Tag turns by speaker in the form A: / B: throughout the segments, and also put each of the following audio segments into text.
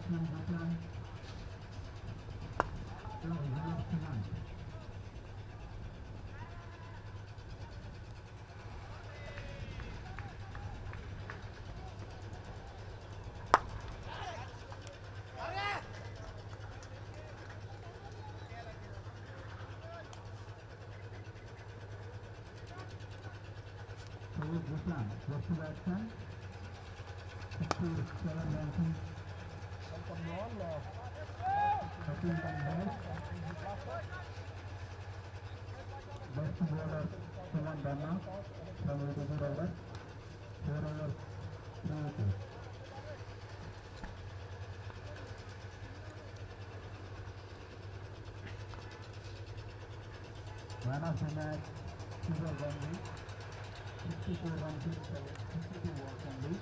A: Man of the match, Sugar Gandhi, 64 runs, 52 walks only.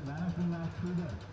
A: Man of the match, Sugar.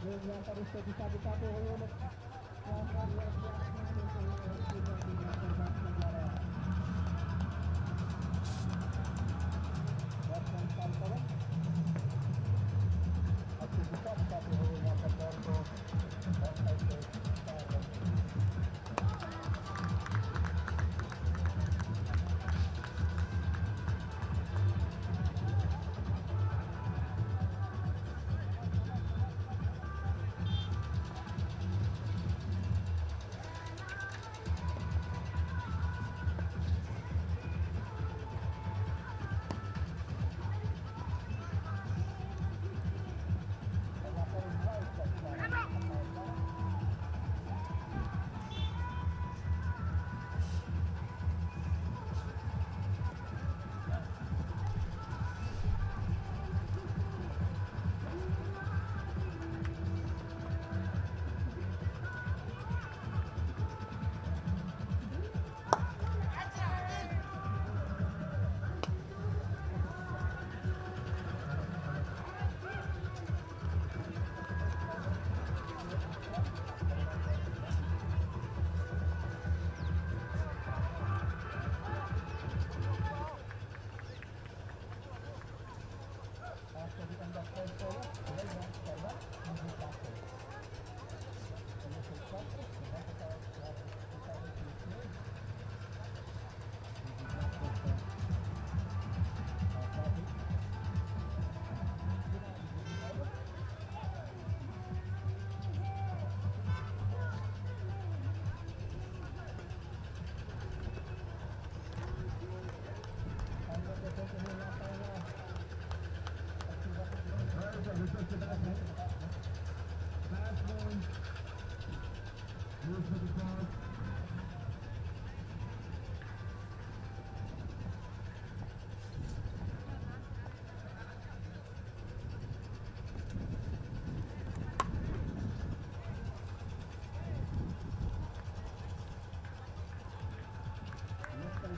A: Yung yang terus jadi satu-satu unit yang luar biasa untuk tidak dilakukan negara. Dan kawan-kawan, aktivitas satu yang tertentu dan itu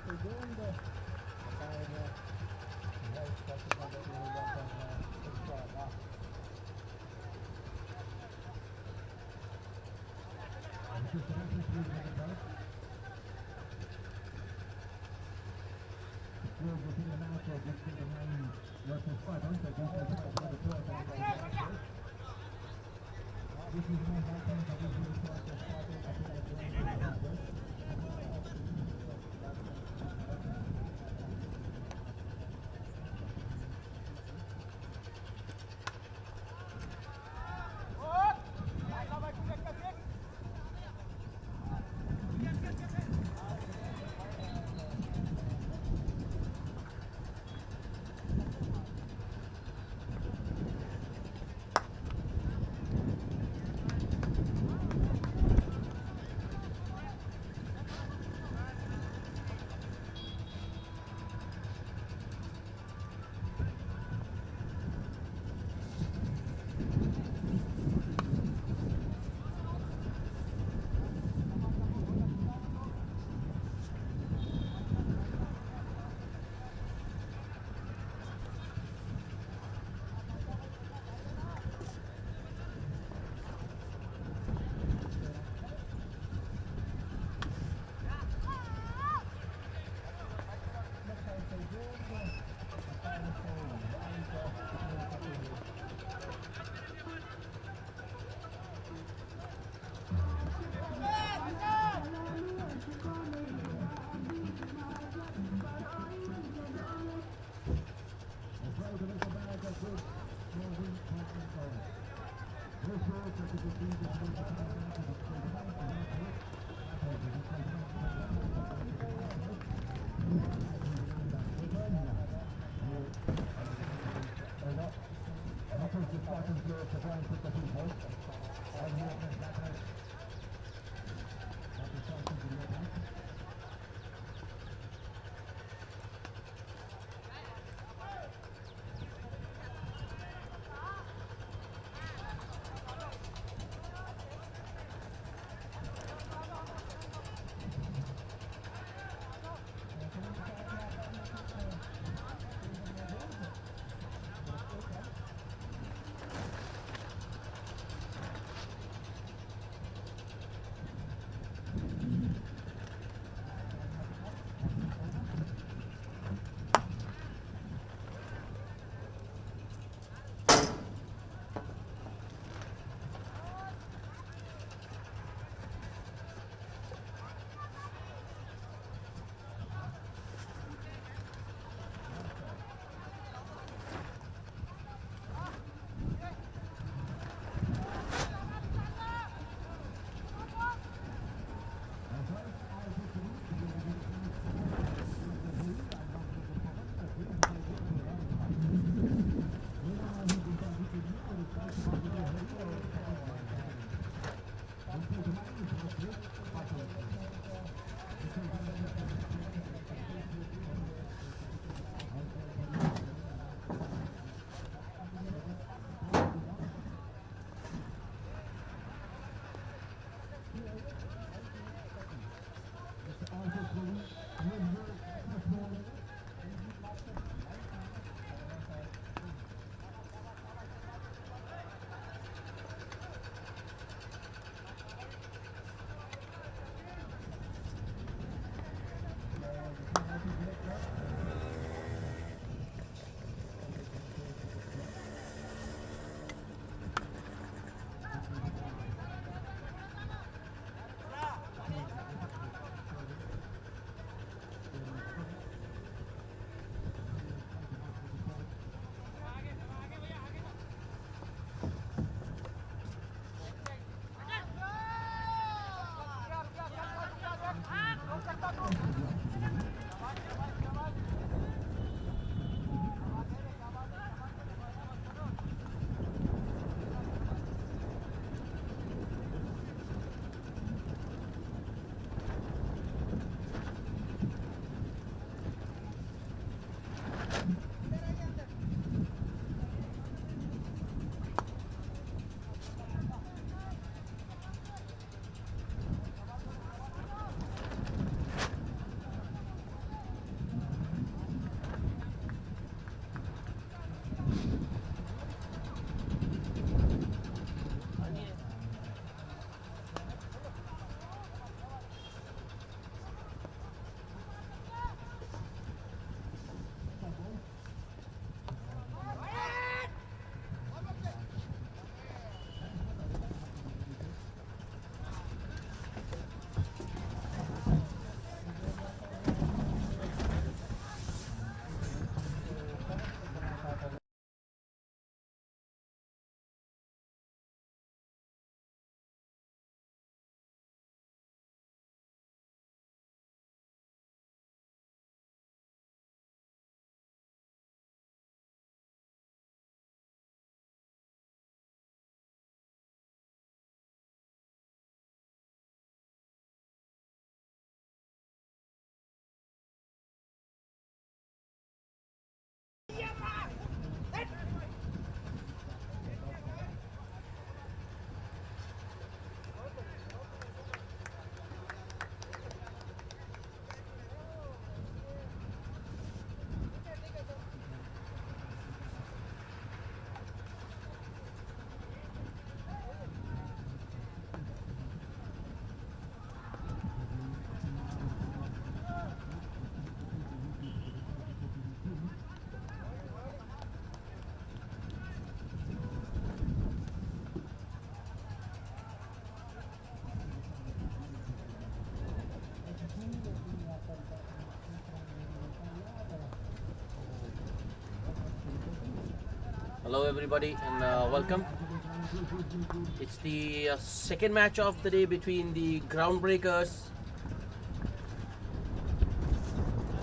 A: segundo kayaknya guys pasti ada meninggalkan sesuatu
B: Hello everybody and welcome. It's the second match of the day between the Groundbreakers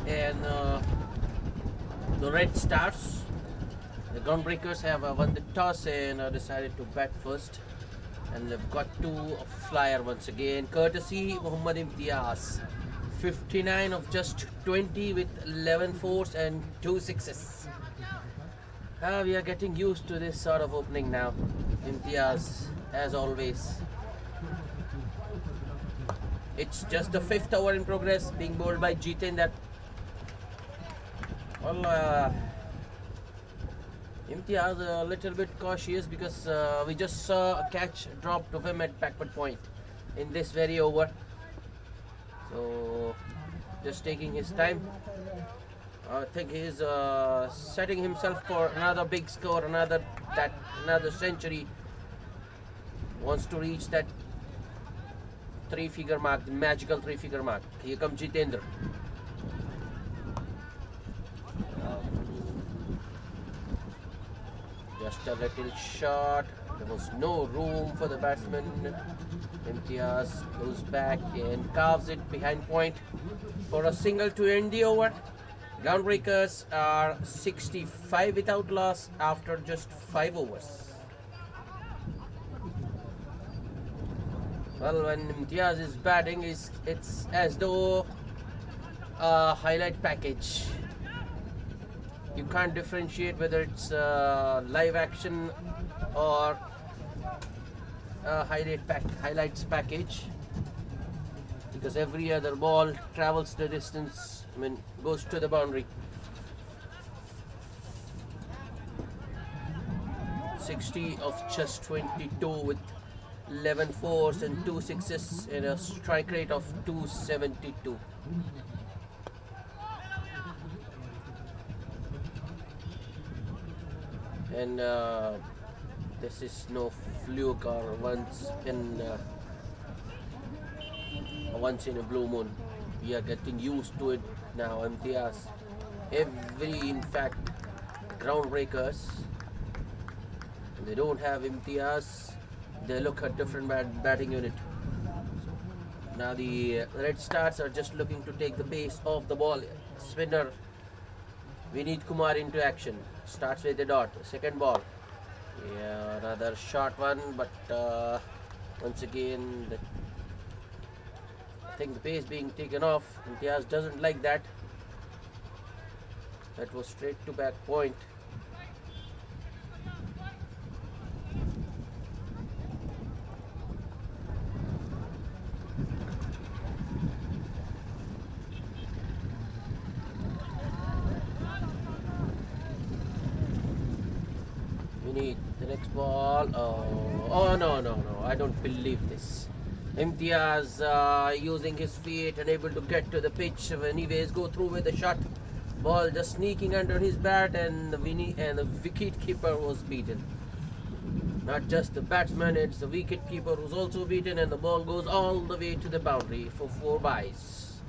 B: and the Red Stars. The Groundbreakers have won the toss and decided to bat first, and they've got to flyer once again, courtesy Muhammad Imtiaz. 59 of just 20 with 11 fours and 2 sixes. We are getting used to this sort of opening now. Imtiaz, as always. It's just the fifth over in progress, being bowled by Jitendra. Well, Imtiaz a little bit cautious because we just saw a catch dropped of him at backward point in this very over. So, just taking his time. I think he's setting himself for another big score, another century. Wants to reach that 3-figure mark, the magical 3-figure mark. Here comes Jitendra. Just a little shot. There was no room for the batsman. Imtiaz goes back and carves it behind point for a single to end the over. Groundbreakers are 65 without loss after just 5 overs. Well, when Imtiaz is batting, it's as though a highlight package. You can't differentiate whether it's live action or a highlights package, because every other ball travels the distance, goes to the boundary. 60 of just 22 with 11 fours and 2 sixes and a strike rate of 272. And this is no fluke or once in a blue moon. We are getting used to it now. Imtiaz, in fact, Groundbreakers, they don't have Imtiaz. They look at different batting unit. Now the Red Stars are just looking to take the pace off the ball. Spinner Vineet Kumar into action. Starts with a dot. Second ball. Yeah, another short one, but once again, I think the pace being taken off. Imtiaz doesn't like that. That was straight to back point. The next ball. Oh no, I don't believe this. Imtiaz using his feet and able to get to the pitch. Anyways, go through with the shot. Ball just sneaking under his bat, and the wicket keeper was beaten. Not just the batsman, it's the wicket keeper who's also beaten, and the ball goes all the way to the boundary for 4 byes.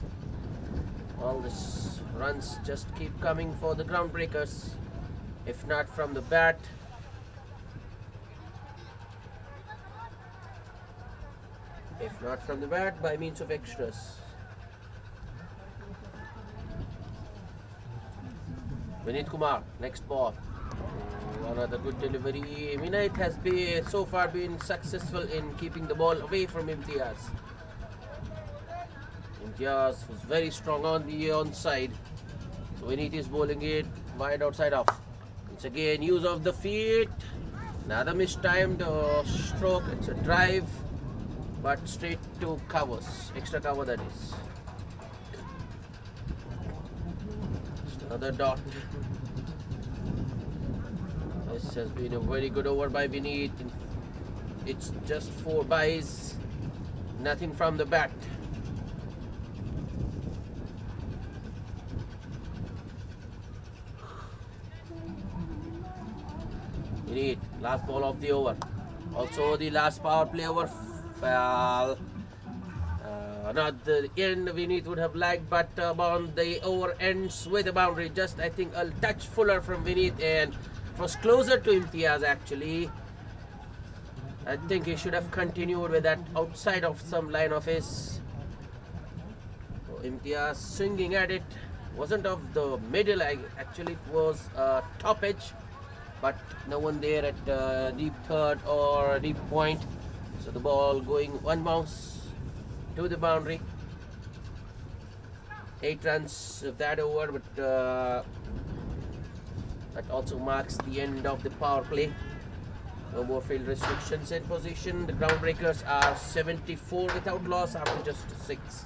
B: All these runs just keep coming for the Groundbreakers. If not from the bat, by means of extras. Vineet Kumar, next ball. Another good delivery. Vineet has so far been successful in keeping the ball away from Imtiaz. Imtiaz was very strong on the onside. So Vineet is bowling it wide outside off. It's again use of the feet. Another mistimed stroke. It's a drive, but straight to covers. Extra cover, that is. Just another dot. This has been a very good over by Vineet. It's just 4 byes. Nothing from the bat. Vineet, last ball of the over. Also the last power play over. Not the end, Vineet would have lagged, but on the over ends with a boundary. Just, I think, a touch fuller from Vineet, and It was closer to Imtiaz actually. I think he should have continued with that outside of some line of his. So Imtiaz swinging at it. Wasn't of the middle, actually it was top edge, but no one there at deep third or deep point. So the ball going one bounce to the boundary. 8 runs of that over, but that also marks the end of the power play. No more field restrictions in position. The groundbreakers are 74 without loss after just 6.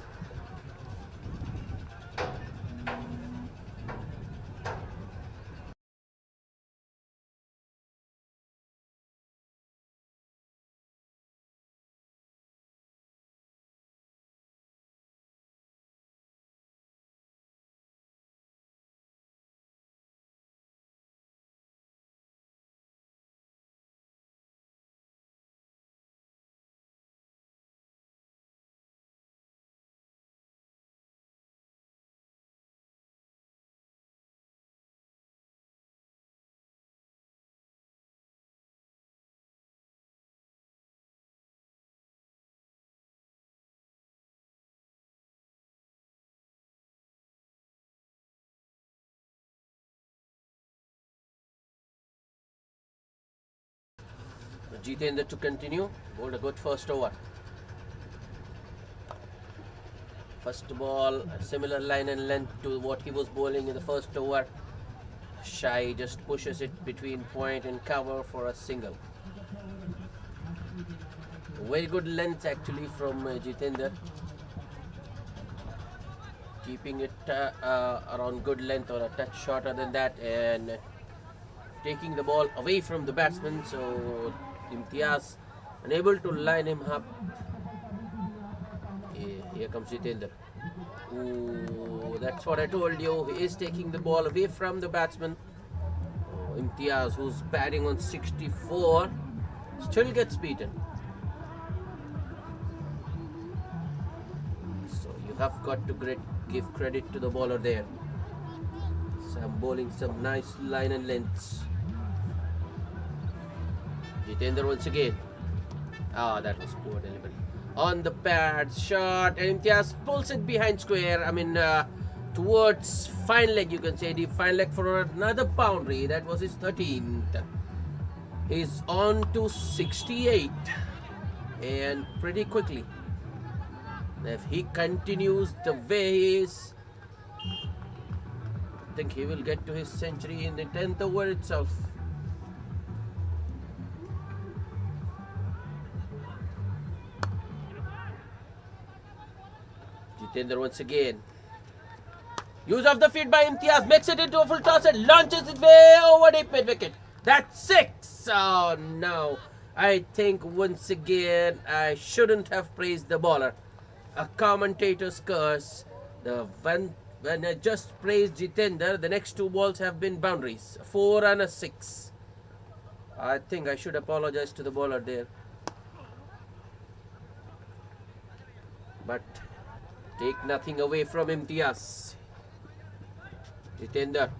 B: Jitendra to continue, bowled a good first over. First ball, a similar line and length to what he was bowling in the first over. Shai just pushes it between point and cover for a single. Very good length actually from Jitendra. Keeping it around good length or a touch shorter than that, and taking the ball away from the batsman. So Imtiaz unable to line him up. Here comes Jitendra. Ooh, that's what I told you. He is taking the ball away from the batsman. Imtiaz, who's batting on 64, still gets beaten. So you have got to give credit to the bowler there. So I'm bowling some nice line and lengths. Jitendra once again. That was poor delivery. On the pads, shot, and Imtiaz pulls it behind square. I mean, towards fine leg, you can say. The fine leg for another boundary. That was his 13th. He's on to 68. And pretty quickly. If he continues the way he is, I think he will get to his century in the 10th over itself. Jitendra once again. Use of the feet by Imtiaz, makes it into a full toss and launches it way over deep mid wicket. That's 6. Oh no. I think once again I shouldn't have praised the bowler. A commentator's curse. When I just praised Jitendra, the next 2 balls have been boundaries. 4 and a 6. I think I should apologize to the bowler there. But take nothing away from Imtiaz. Jitendra.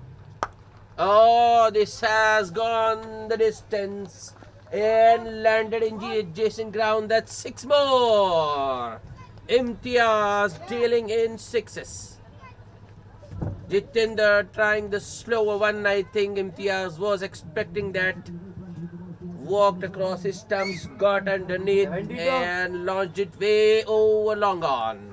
B: Oh, this has gone the distance and landed in the adjacent ground. That's 6 more. Imtiaz dealing in 6s. Jitendra trying the slower one. I think Imtiaz was expecting that. Walked across his stumps, got underneath and launched it way over long on.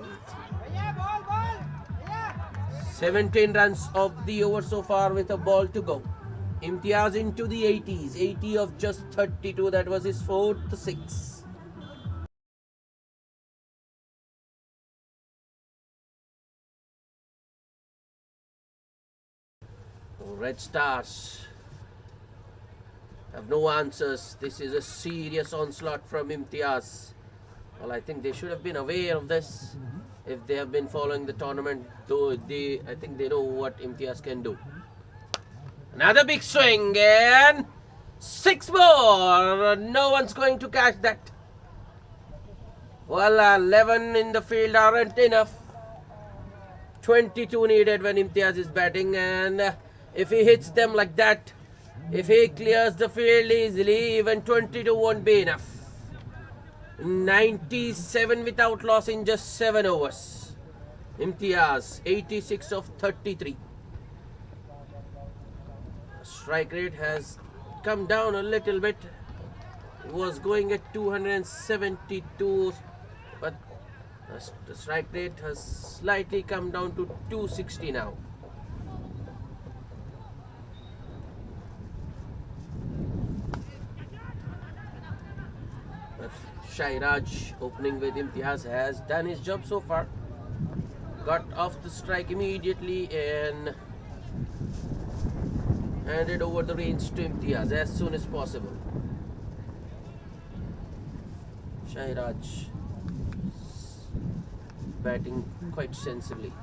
B: 17 runs of the over so far with a ball to go. Imtiaz into the 80s. 80 of just 32. That was his 4th 6. Red Stars have no answers. This is a serious onslaught from Imtiaz. Well, I think they should have been aware of this if they have been following the tournament. Though I think they know what Imtiaz can do. Another big swing and 6 more. No one's going to catch that. Well, 11 in the field aren't enough. 22 needed when Imtiaz is batting, and if he hits them like that, If he clears the field easily, even 22 won't be enough. 97 without loss in just 7 overs. Imtiaz, 86 of 33. Strike rate has come down a little bit. It was going at 272, but the strike rate has slightly come down to 260 now. But Shairaj, opening with Imtiaz, has done his job so far. Got off the strike immediately and handed over the reins to Imtiaz as soon as possible. Shairaj batting quite sensibly.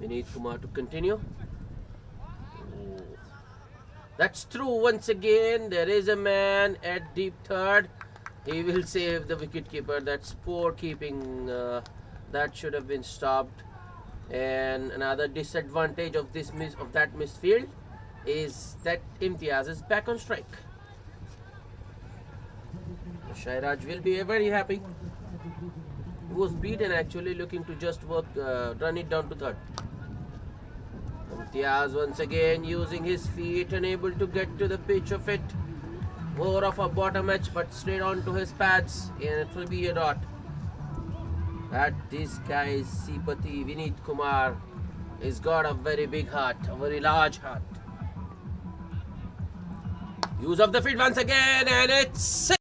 B: Vineet Kumar to continue. That's true once again. There is a man at deep third. He will save the wicketkeeper. That's poor keeping. That should have been stopped. And another disadvantage of that missed field is that Imtiaz is back on strike. Shairaj will be very happy. He was beaten actually, looking to just run it down to third. Imtiaz once again using his feet, unable to get to the pitch of it. More of a bottom edge, but straight on to his pads, and it will be a dot. That this guy, Sipati Vineet Kumar, has got a very big heart, a very large heart. Use of the field once again, and it's six.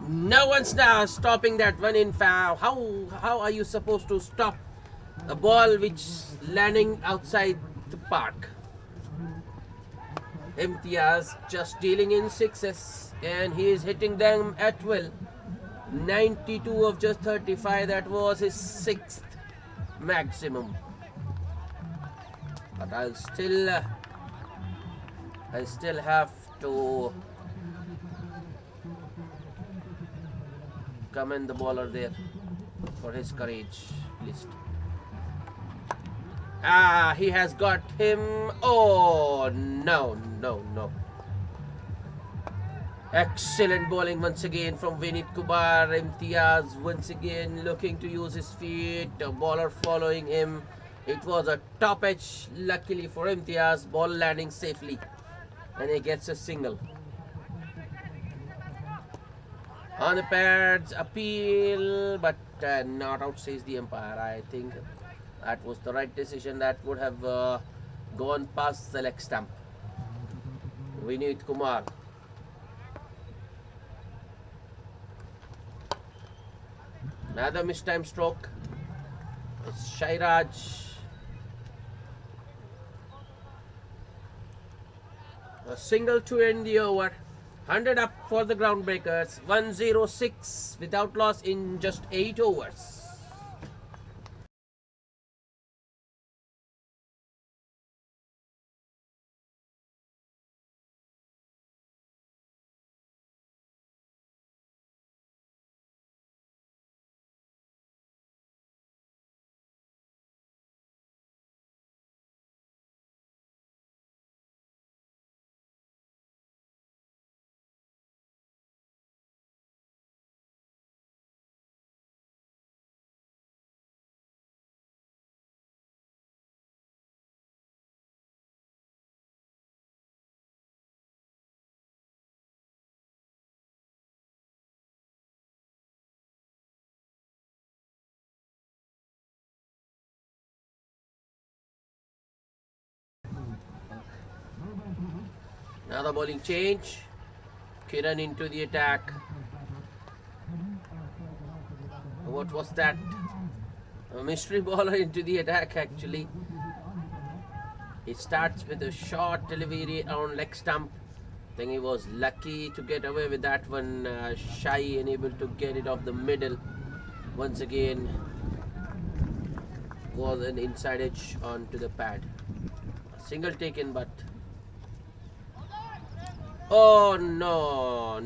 B: No one's now stopping that one in foul. How are you supposed to stop a ball which landing outside the park? Imtiaz just dealing in sixes, and he is hitting them at will. 92 of just 35, that was his 6th maximum. But I still have to commend the bowler there for his courage, list. He has got him. Oh, no. Excellent bowling once again from Vineet Kumar. Imtiaz once again looking to use his feet. A bowler following him. It was a top edge, luckily for Imtiaz. Ball landing safely, and he gets a single. On the pads, appeal, but not out, says the umpire. I think that was the right decision. That would have gone past the leg stump. Vineet Kumar. Another mistime stroke. It's Shairaj. A single to end the over. 100 up for the groundbreakers. 106 without loss in just 8 overs. Another bowling change. Kiran into the attack. What was that? A mystery bowler into the attack actually. He starts with a short delivery on leg stump. I think he was lucky to get away with that one. Shy and able to get it off the middle. Once again was an inside edge onto the pad. A single taken, but oh no.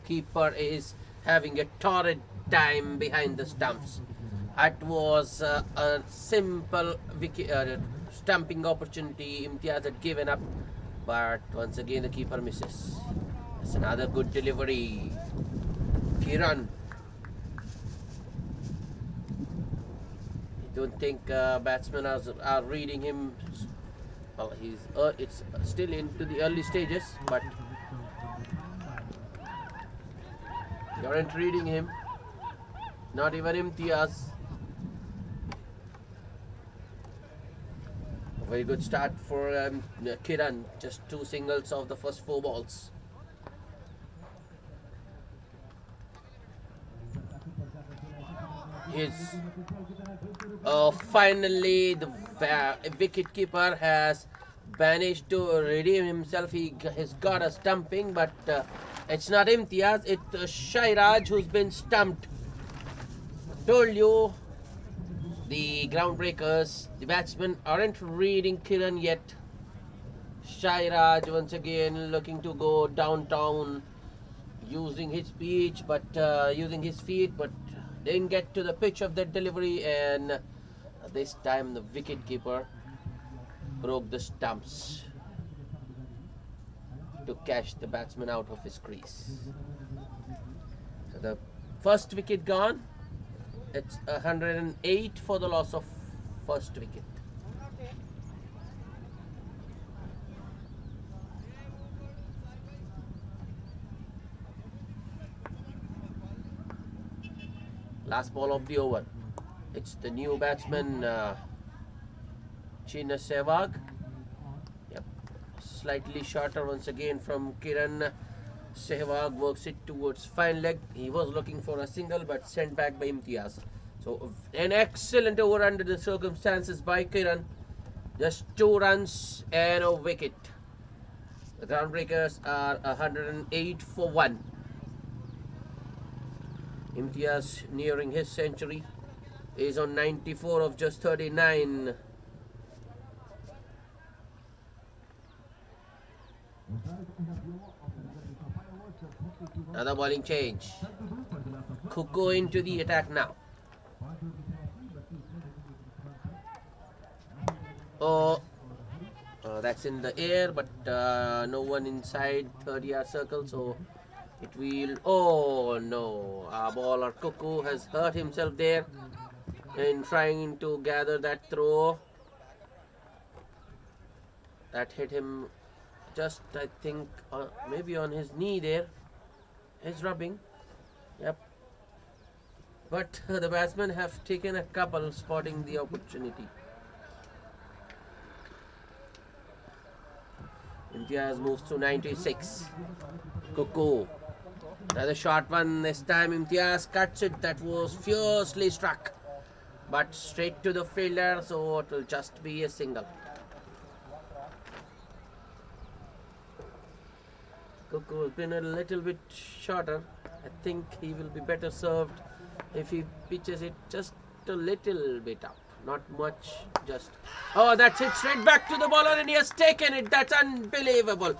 B: Keeper is having a torrid time behind the stumps. It was a simple stumping opportunity. Imtiaz had given up, but once again the keeper misses. That's another good delivery. Kiran. I don't think batsmen are reading him. Well, it's still into the early stages, but they aren't reading him. Not even Imtiaz. A very good start for Kiran. Just 2 singles of the first 4 balls. His finally the wicket keeper has managed to redeem himself. He has got a stumping, but it's not Imtiaz. It's Shairaj who's been stumped. Told you, the groundbreakers, the batsmen aren't reading Kiran yet. Shairaj once again looking to go downtown, using his speech, but using his feet, but didn't get to the pitch of that delivery, and this time the wicketkeeper broke the stumps to catch the batsman out of his crease. So the first wicket gone. It's 108 for the loss of first wicket. Last ball of the over. It's the new batsman Chinna Sehwag. Yep, slightly shorter once again from Kiran. Sehwag works it towards fine leg. He was looking for a single, but sent back by Imtiaz. So an excellent over under the circumstances by Kiran. Just 2 runs and a wicket. The groundbreakers are 108 for 1. Imtiaz nearing his century. Is on 94 of just 39. Another bowling change. Could go into the attack now. Oh, that's in the air, but no one inside 30-yard circle, so it will. Oh no, our bowler Cuckoo has hurt himself there in trying to gather that throw. That hit him just, I think, maybe on his knee there. He's rubbing. Yep. But the batsmen have taken a couple, spotting the opportunity. Imtiaz moves to 96. Cuckoo. Another short one. This time Imtiaz cuts it. That was fiercely struck. But straight to the fielder, so it will just be a single. Cuckoo has been a little bit shorter. I think he will be better served if he pitches it just a little bit up. Not much, just. Oh, that's it straight back to the bowler, and he has taken it. That's unbelievable.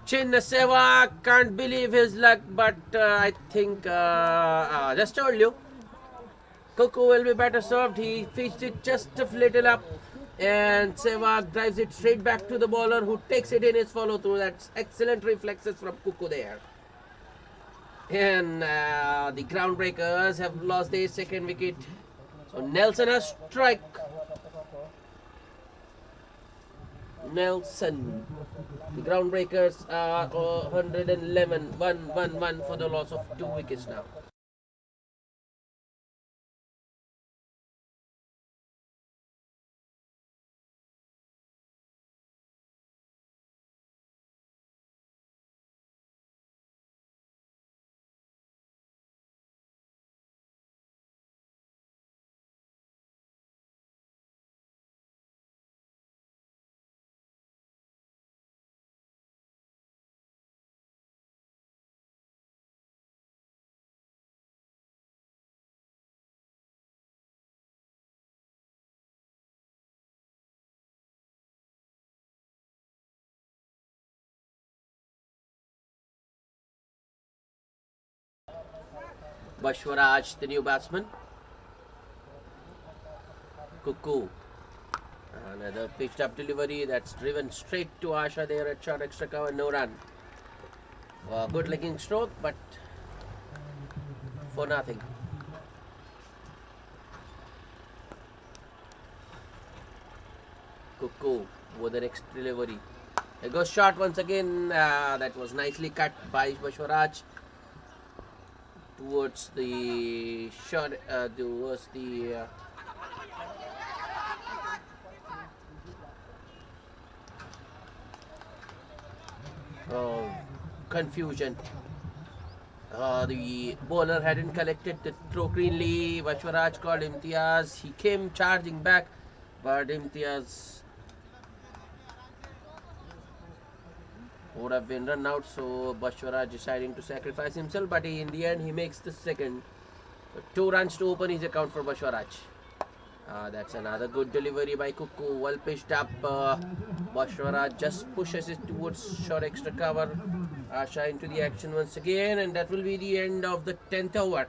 B: Chinna Sehwag can't believe his luck, but I think, just told you, Cuckoo will be better served. He pitched it just a little up, and Sehwag drives it straight back to the bowler, who takes it in his follow through. That's excellent reflexes from Cuckoo there. And the groundbreakers have lost their second wicket. So Nelson has struck. Nelson. The groundbreakers are 111, 1-1-1 for the loss of 2 wickets now. Bashwaraj, the new batsman. Cuckoo. Another pitched up delivery that's driven straight to Asha there at short extra cover, no run. Good legging stroke, but for nothing. Cuckoo with the next delivery. It goes short once again. That was nicely cut by Bashwaraj towards the shot, towards the confusion. The bowler hadn't collected the throw cleanly. Bashwaraj called Imtiaz. He came charging back, but Imtiaz would have been run out. So Bashwaraj deciding to sacrifice himself, but in the end he makes the second. So 2 runs to open his account for Bashwaraj. That's another good delivery by Cuckoo. Well pitched up. Bashwaraj just pushes it towards short extra cover. Asha into the action once again, and that will be the end of the 10th over.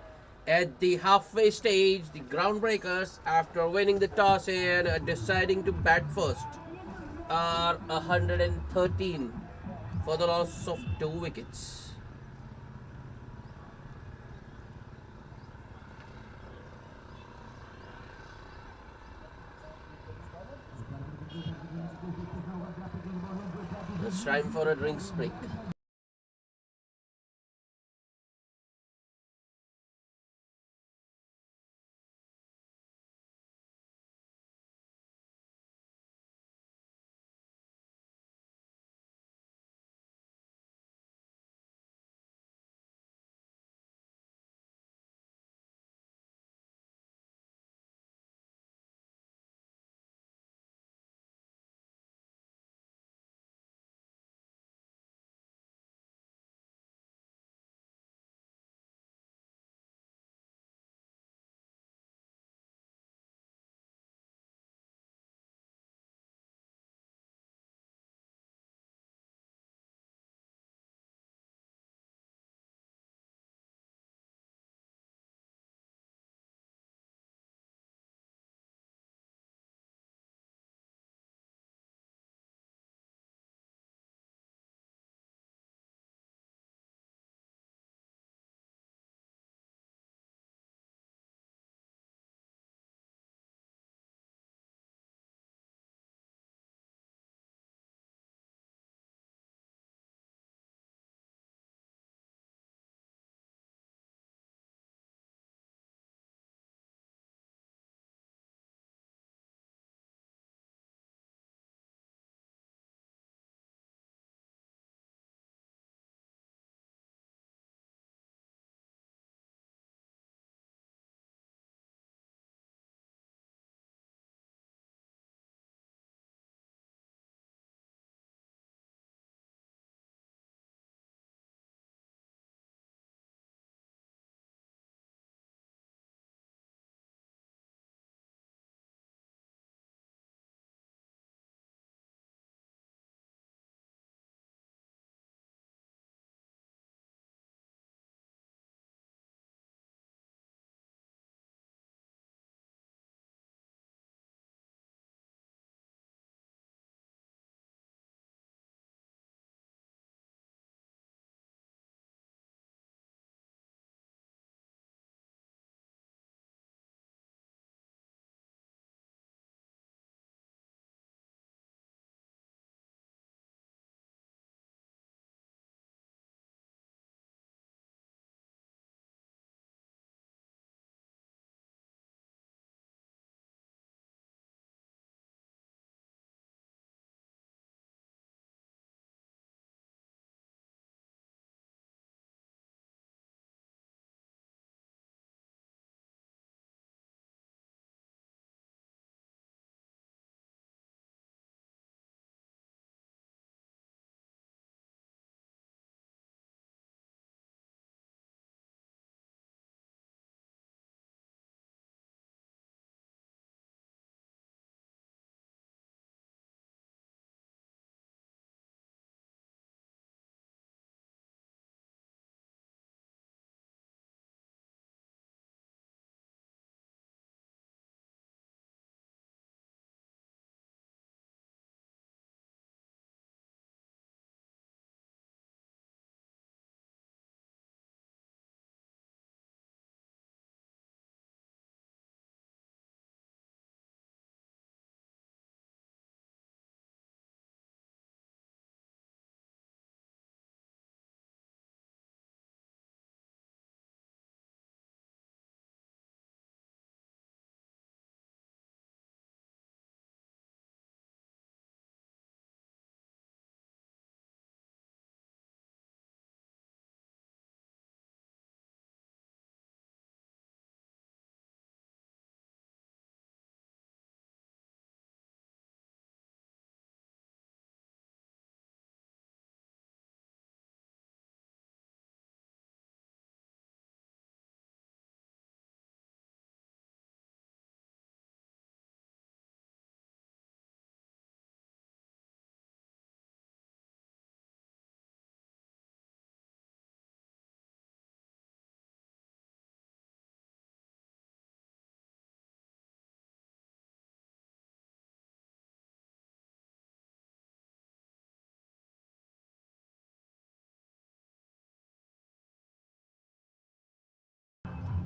B: At the halfway stage, the groundbreakers, after winning the toss and deciding to bat first, are 113 for the loss of 2 wickets. It's time for a drinks break.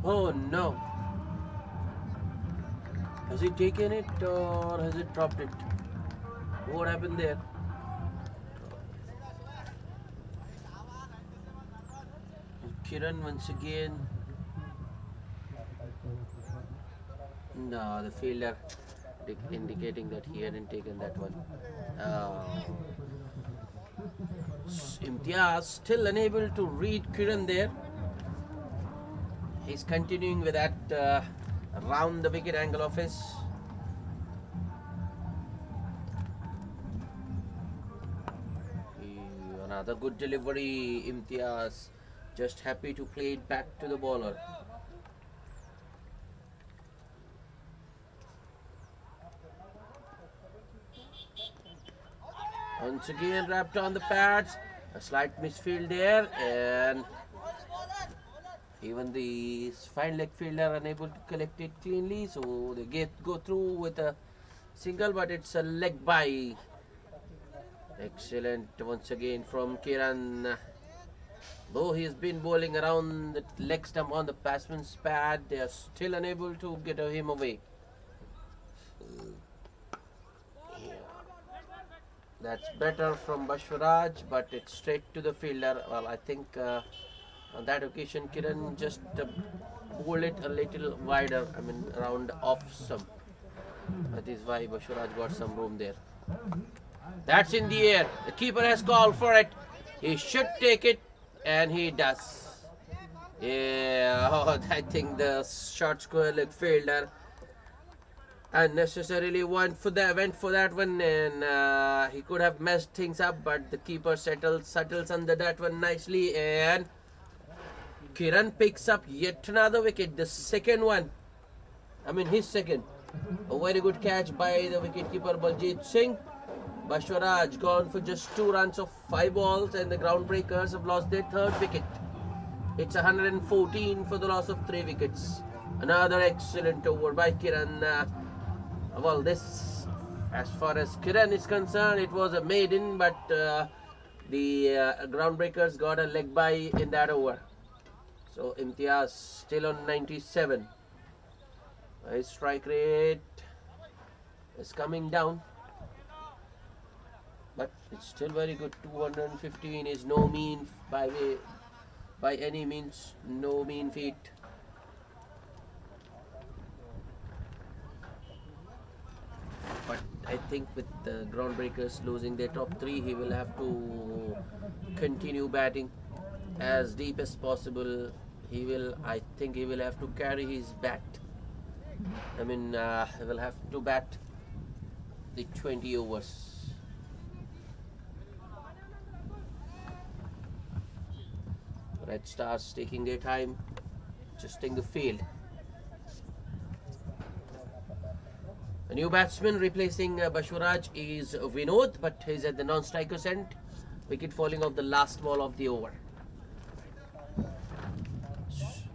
B: Oh no. Has he taken it or has it dropped it? What happened there? Kiran once again. No, the fielder indicating that he hadn't taken that one. Imtiaz still unable to read Kiran there. He's continuing with that around the wicket angle of his. Another good delivery. Imtiaz just happy to play it back to the bowler. Once again wrapped on the pads. A slight misfield there, and even the fine leg fielder unable to collect it cleanly, so they go through with a single, but it's a leg by. Excellent once again from Kiran. Though he's been bowling around the leg stump on the batsman's pad, they are still unable to get him away. That's better from Bashwaraj, but it's straight to the fielder. Well, I think on that occasion Kiran just bowled it a little wider, I mean around off stump. That is why Bashwaraj got some room there. That's in the air. The keeper has called for it. He should take it, and he does. Yeah, I think the short square leg fielder unnecessarily went for that one, and he could have messed things up, but the keeper settles under that one nicely, and Kiran picks up yet another wicket, the second one. I mean his second. A very good catch by the wicketkeeper Baljit Singh. Bashwaraj gone for just 2 runs of 5 balls, and the groundbreakers have lost their third wicket. It's 114 for the loss of 3 wickets. Another excellent over by Kiran. Well, this, as far as Kiran is concerned, it was a maiden, but the groundbreakers got a leg by in that over. So Imtiaz still on 97. His strike rate is coming down, but it's still very good. 215 is no mean by any means, no mean feat. But I think with the groundbreakers losing their top 3, he will have to continue batting as deep as possible. I think he will have to carry his bat. I mean, he will have to bat the 20 overs. Red Stars taking their time, adjusting the field. A new batsman replacing Bashwaraj is Vinod, but he's at the non-striker's end. Wicket falling off the last ball of the over.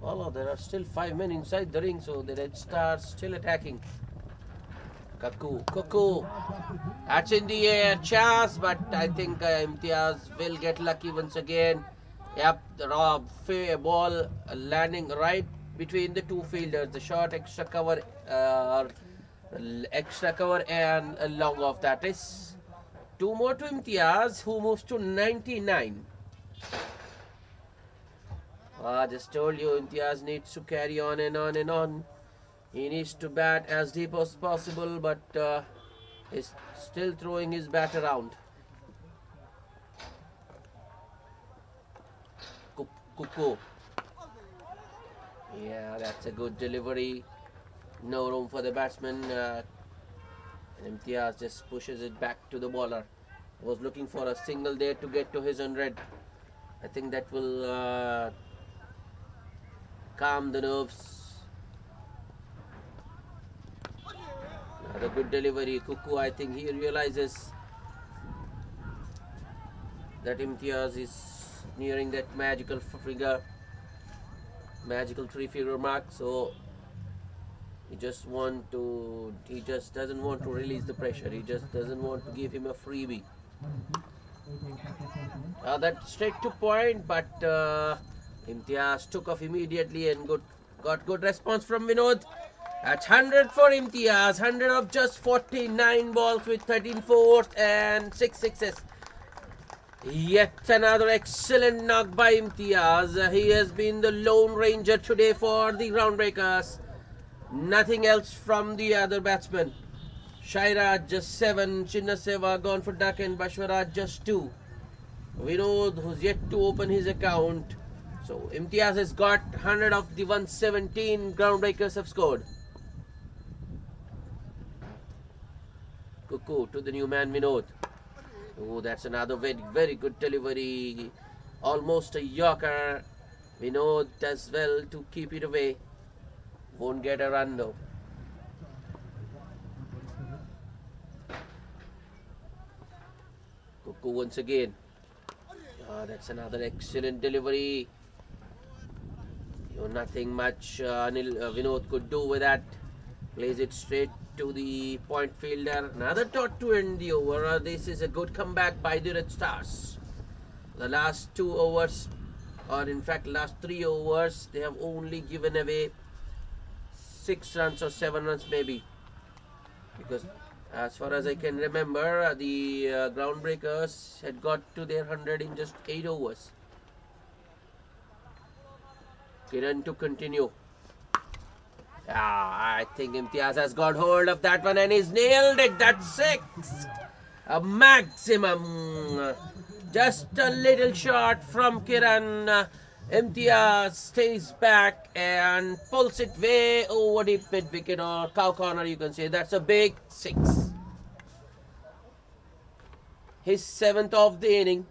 B: Oh, there are still 5 men inside the ring, so the Red Stars still attacking. Cuckoo. That's in the air, chance, but I think Imtiaz will get lucky once again. Yep, the fair ball landing right between the 2 fielders. The short extra cover and long off. That is 2 more to Imtiaz, who moves to 99. I just told you, Imtiaz needs to carry on and on and on. He needs to bat as deep as possible, but he's still throwing his bat around. Cuckoo. Yeah, that's a good delivery. No room for the batsman. Imtiaz just pushes it back to the bowler. He was looking for a single there to get to his 100. I think that will calm the nerves. Another good delivery. Cuckoo, I think he realizes that Imtiaz is nearing that magical 3-figure mark, so he just doesn't want to release the pressure. He just doesn't want to give him a freebie. That straight to point, but Imtiaz took off immediately and Got good response from Vinod. That's 100 for Imtiaz. 100 of just 49 balls with 13 fours and 6 sixes. Yet another excellent knock by Imtiaz. He has been the lone ranger today for the groundbreakers. Nothing else from the other batsmen. Shairaj just 7, Chinnaseva gone for duck, and Bashwaraj just 2. Vinod, who's yet to open his account. So Imtiaz has got 100 of the 117 groundbreakers have scored. Cuckoo to the new man Vinod. Oh, that's another very, very good delivery. Almost a Yorker. Vinod does well to keep it away. Won't get a run though. Cuckoo once again. That's another excellent delivery. Nothing much Vinod could do with that. Plays it straight to the point fielder. Another dot to end the over. This is a good comeback by the Red Stars. The last 2 overs, or in fact last 3 overs, they have only given away 6 runs or 7 runs maybe. Because as far as I can remember, the groundbreakers had got to their 100 in just 8 overs. Kiran to continue. I think Imtiaz has got hold of that one and he's nailed it. That's 6. A maximum. Just a little short from Kiran. Imtiaz stays back and pulls it way over the mid wicket or cow corner, you can say. That's a big 6. His 7th of the inning.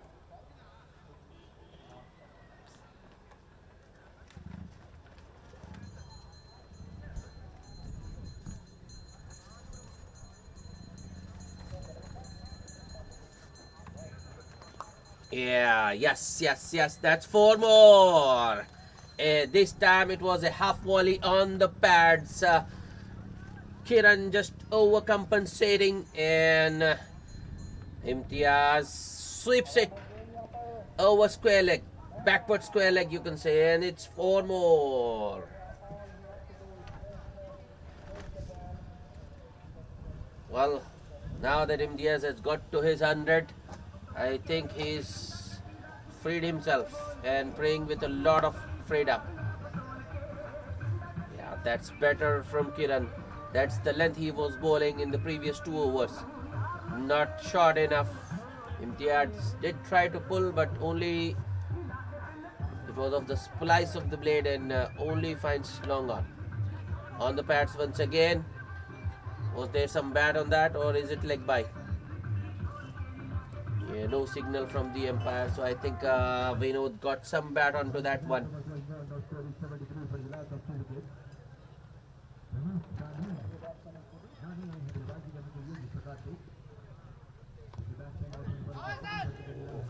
B: Yeah, yes, that's 4 more. This time it was a half volley on the pads. Kiran just overcompensating and Imtiaz sweeps it over square leg, backward square leg you can say, and it's 4 more. Well, now that Imtiaz has got to his 100, I think he's freed himself and playing with a lot of freedom. Yeah, that's better from Kiran. That's the length he was bowling in the previous 2 overs. Not short enough. Imtiaz did try to pull, but only it was of the splice of the blade and only finds long on. On the pads once again. Was there some bat on that, or is it leg by? Yeah, no signal from the umpire, so I think Vinod got some bat onto that one.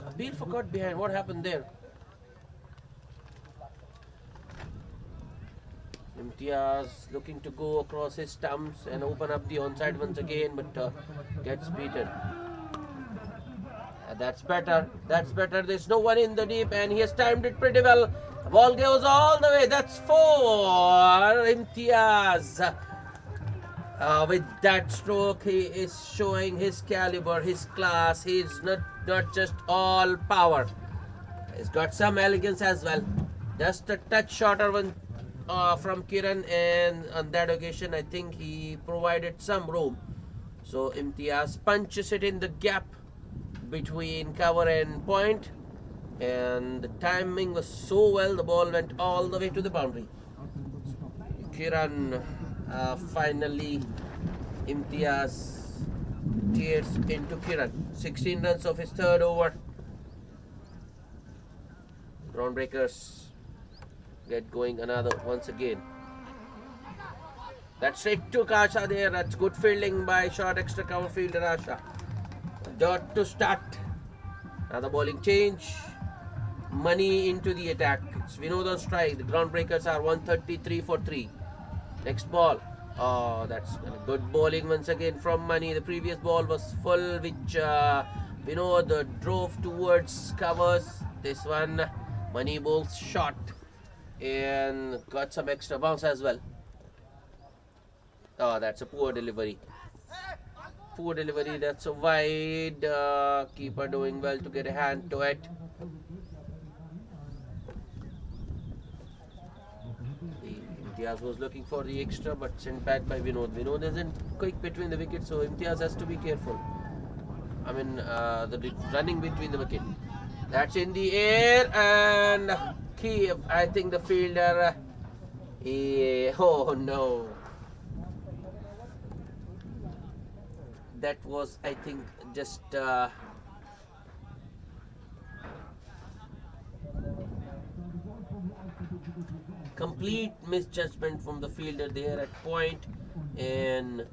B: Kabir forgot behind. What happened there? Imtiaz looking to go across his stumps and open up the onside once again, but gets beaten. That's better. That's better. There's no one in the deep, and he has timed it pretty well. The ball goes all the way. That's 4. Imtiaz. With that stroke, he is showing his caliber, his class. He's not just all power. He's got some elegance as well. Just a touch shorter one from Kiran, and on that occasion, I think he provided some room. So Imtiaz punches it in the gap between cover and point, and the timing was so well, the ball went all the way to the boundary. Kiran finally, Imtiaz tears into Kiran. 16 runs of his 3rd over. Groundbreakers get going another once again. That's straight to Kasha there. That's good fielding by short extra cover fielder Asha. Dot to start. Another bowling change. Money into the attack. It's Vinod on strike. The groundbreakers are 133 for 3. Next ball. Oh, that's good bowling once again from Money. The previous ball was full, which Vinod drove towards covers. This one, Money bowls short. and got some extra bounce as well. Oh, that's a poor delivery. Poor delivery. That's a wide. Keeper doing well to get a hand to it. Imtiaz was looking for the extra but sent back by Vinod. Vinod isn't quick between the wickets, so Imtiaz has to be careful. I mean, the running between the wicket. That's in the air and I think the fielder. Oh no. That was, I think, just complete misjudgment from the fielder there at point, and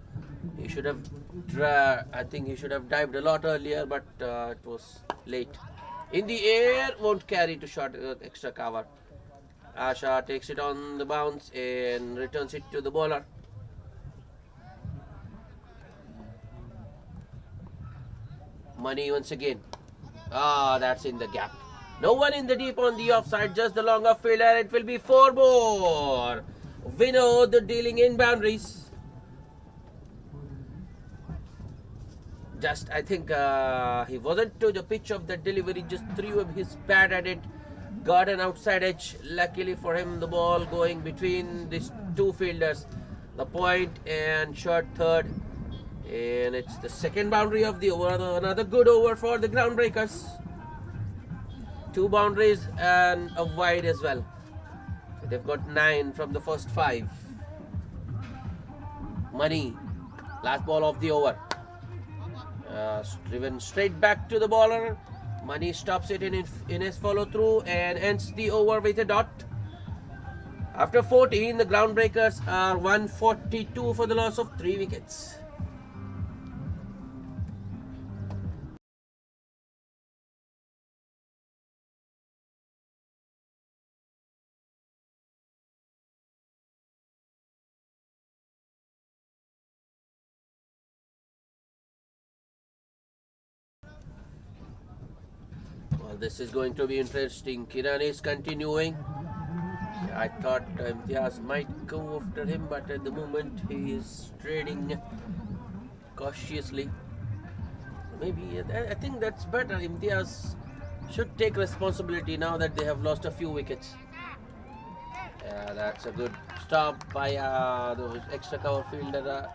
B: he should have I think he should have dived a lot earlier, but it was late. In the air, won't carry to short extra cover. Asha takes it on the bounce and returns it to the bowler. Money once again. That's in the gap. No one in the deep on the offside, just the longer fielder. It will be 4 more. Vinod dealing in boundaries. Just, I think he wasn't to the pitch of the delivery, just threw his bat at it. Got an outside edge. Luckily for him, the ball going between these two fielders. The point and short third. And it's the second boundary of the over. Another good over for the groundbreakers. 2 boundaries and a wide as well. So they've got 9 from the first 5. Money. Last ball of the over. Driven straight back to the bowler. Money stops it in his follow through and ends the over with a dot. After 14, the groundbreakers are 142 for the loss of 3 wickets. This is going to be interesting. Kiran is continuing. I thought Imtiaz might go after him, but at the moment he is trading cautiously. Maybe, I think that's better. Imtiaz should take responsibility now that they have lost a few wickets. That's a good stop by the extra cover fielder.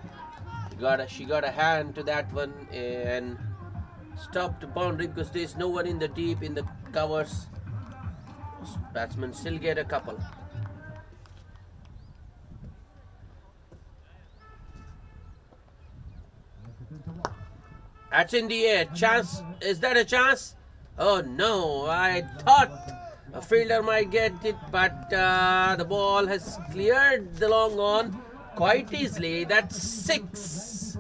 B: She got a hand to that one and stopped boundary because there is no one in the deep in the covers. Batsmen still get a couple. That's in the air. Chance? Is that a chance? Oh no, I thought a fielder might get it, but the ball has cleared the long on quite easily. That's 6.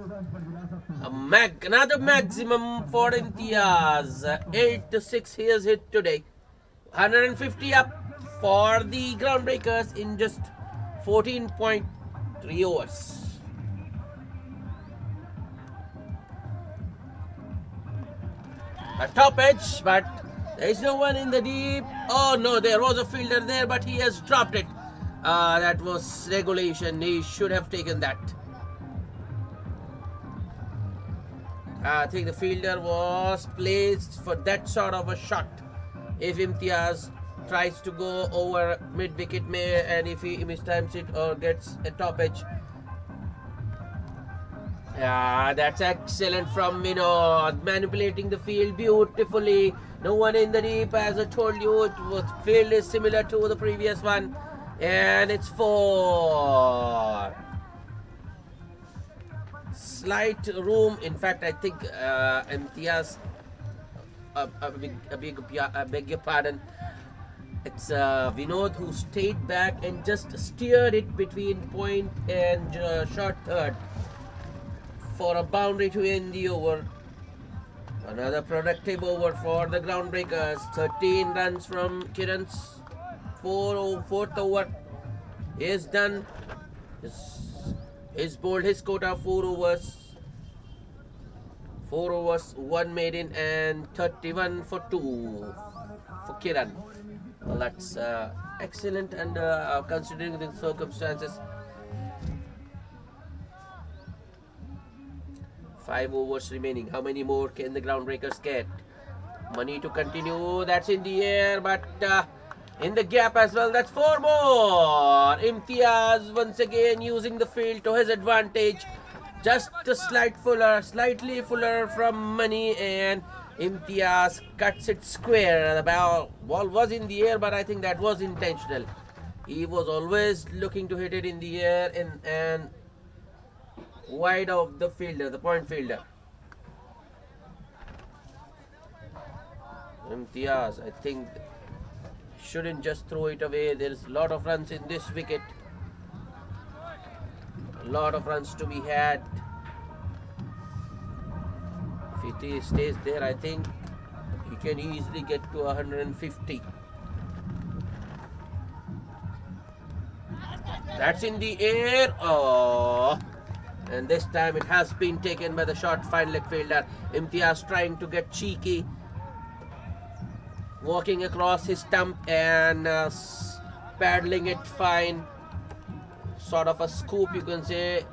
B: Another maximum for Imtiaz. 8-6 he has hit today. 150 up for the groundbreakers in just 14.3 overs. A top edge, but there is no one in the deep. Oh no, there was a fielder there, but he has dropped it. That was regulation. He should have taken that. I think the fielder was placed for that sort of a shot. If Imtiaz tries to go over mid-wicket and if he mistimes it or gets a top edge. That's excellent from Vinod. Manipulating the field beautifully. No one in the deep, as I told you. Field is similar to the previous one. And it's 4. Slight room. In fact, I think Imtiaz, I beg your pardon, it's Vinod who stayed back and just steered it between point and short third for a boundary to end the over. Another productive over for the groundbreakers. 13 runs from Kiran's 4th over is done. He's bowled his quota 4 overs. 4 overs, 1 maiden and 31 for 2 for Kiran. Well, that's excellent, and considering the circumstances. 5 overs remaining. How many more can the groundbreakers get? Money to continue. That's in the air, but in the gap as well. That's 4 more. Imtiaz once again using the field to his advantage. Just a slightly fuller from Money, and Imtiaz cuts it square. The ball was in the air, but I think that was intentional. He was always looking to hit it in the air and wide of the fielder, the point fielder. Imtiaz, I think, shouldn't just throw it away. There's a lot of runs in this wicket. A lot of runs to be had. If he stays there, I think he can easily get to 150. That's in the air. Oh. And this time it has been taken by the short fine leg fielder. Imtiaz trying to get cheeky, walking across his stump and paddling it fine. Sort of a scoop, you can say.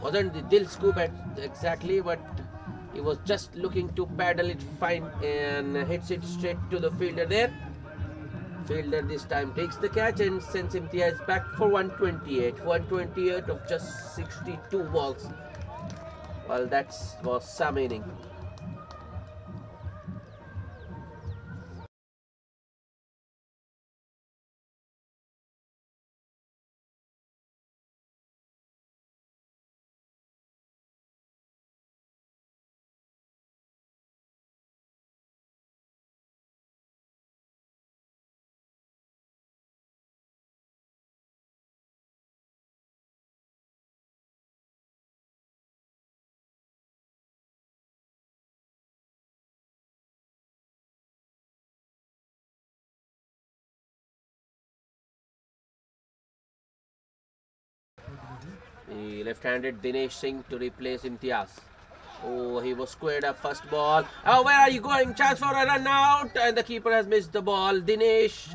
B: Wasn't the Dil scoop exactly, but he was just looking to paddle it fine and hits it straight to the fielder there. Fielder this time takes the catch and sends Imtiaz back for 128. 128 of just 62 balls. Well, that was some inning. The left-handed Dinesh Singh to replace Imtiaz. Oh, he was squared up first ball. Oh, where are you going? Chance for a run out. And the keeper has missed the ball. Dinesh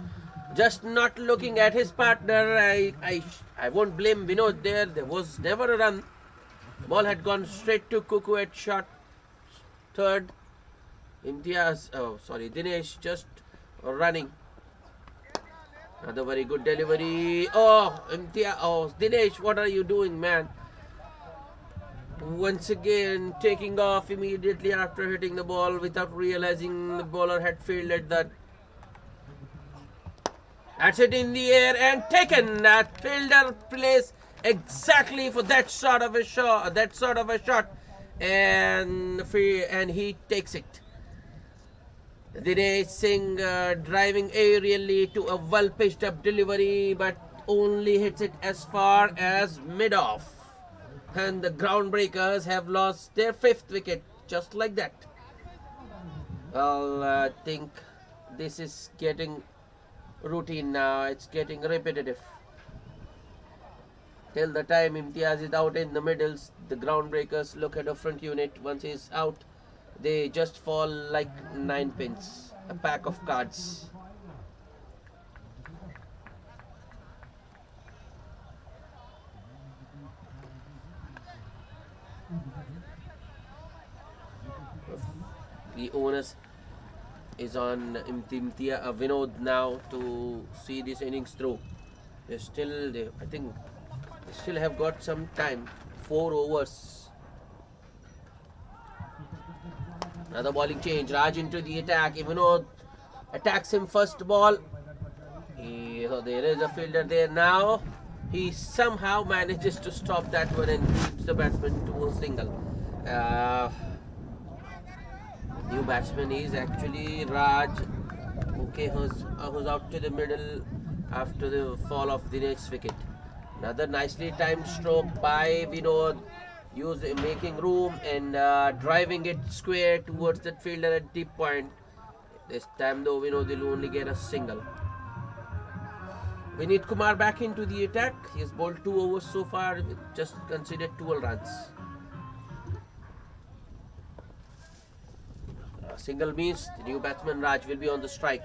B: just not looking at his partner. I won't blame Vinod there. There was never a run. Ball had gone straight to Kuku at shot third. Dinesh just running. Another very good delivery. Oh, Dinesh, what are you doing, man? Once again, taking off immediately after hitting the ball without realizing the bowler had fielded that. That's it in the air and taken. That fielder plays exactly for that sort of a shot, and he takes it. Dinesh Singh driving aerially to a well-pitched up delivery, but only hits it as far as mid-off. And the groundbreakers have lost their 5th wicket, just like that. Well, I think this is getting routine now. It's getting repetitive. Till the time Imtiaz is out in the middles, the groundbreakers look at a front unit. Once he's out, they just fall like 9 pins, a pack of cards. The onus is on Vinod now to see this innings through. I think they still have got some time. 4 overs. Another bowling change. Raj into the attack. Vinod attacks him first ball. There is a fielder there now. He somehow manages to stop that one and keeps the batsman to a single. New batsman is actually Raj, who's out to the middle after the fall of Dinesh's wicket. Another nicely timed stroke by Vinod, making room and driving it square towards that fielder at deep point. This time though, Vinod will only get a single. Vineet Kumar back into the attack. He has bowled 2 overs so far, just considered 12 runs. Single means the new batsman Raj will be on the strike.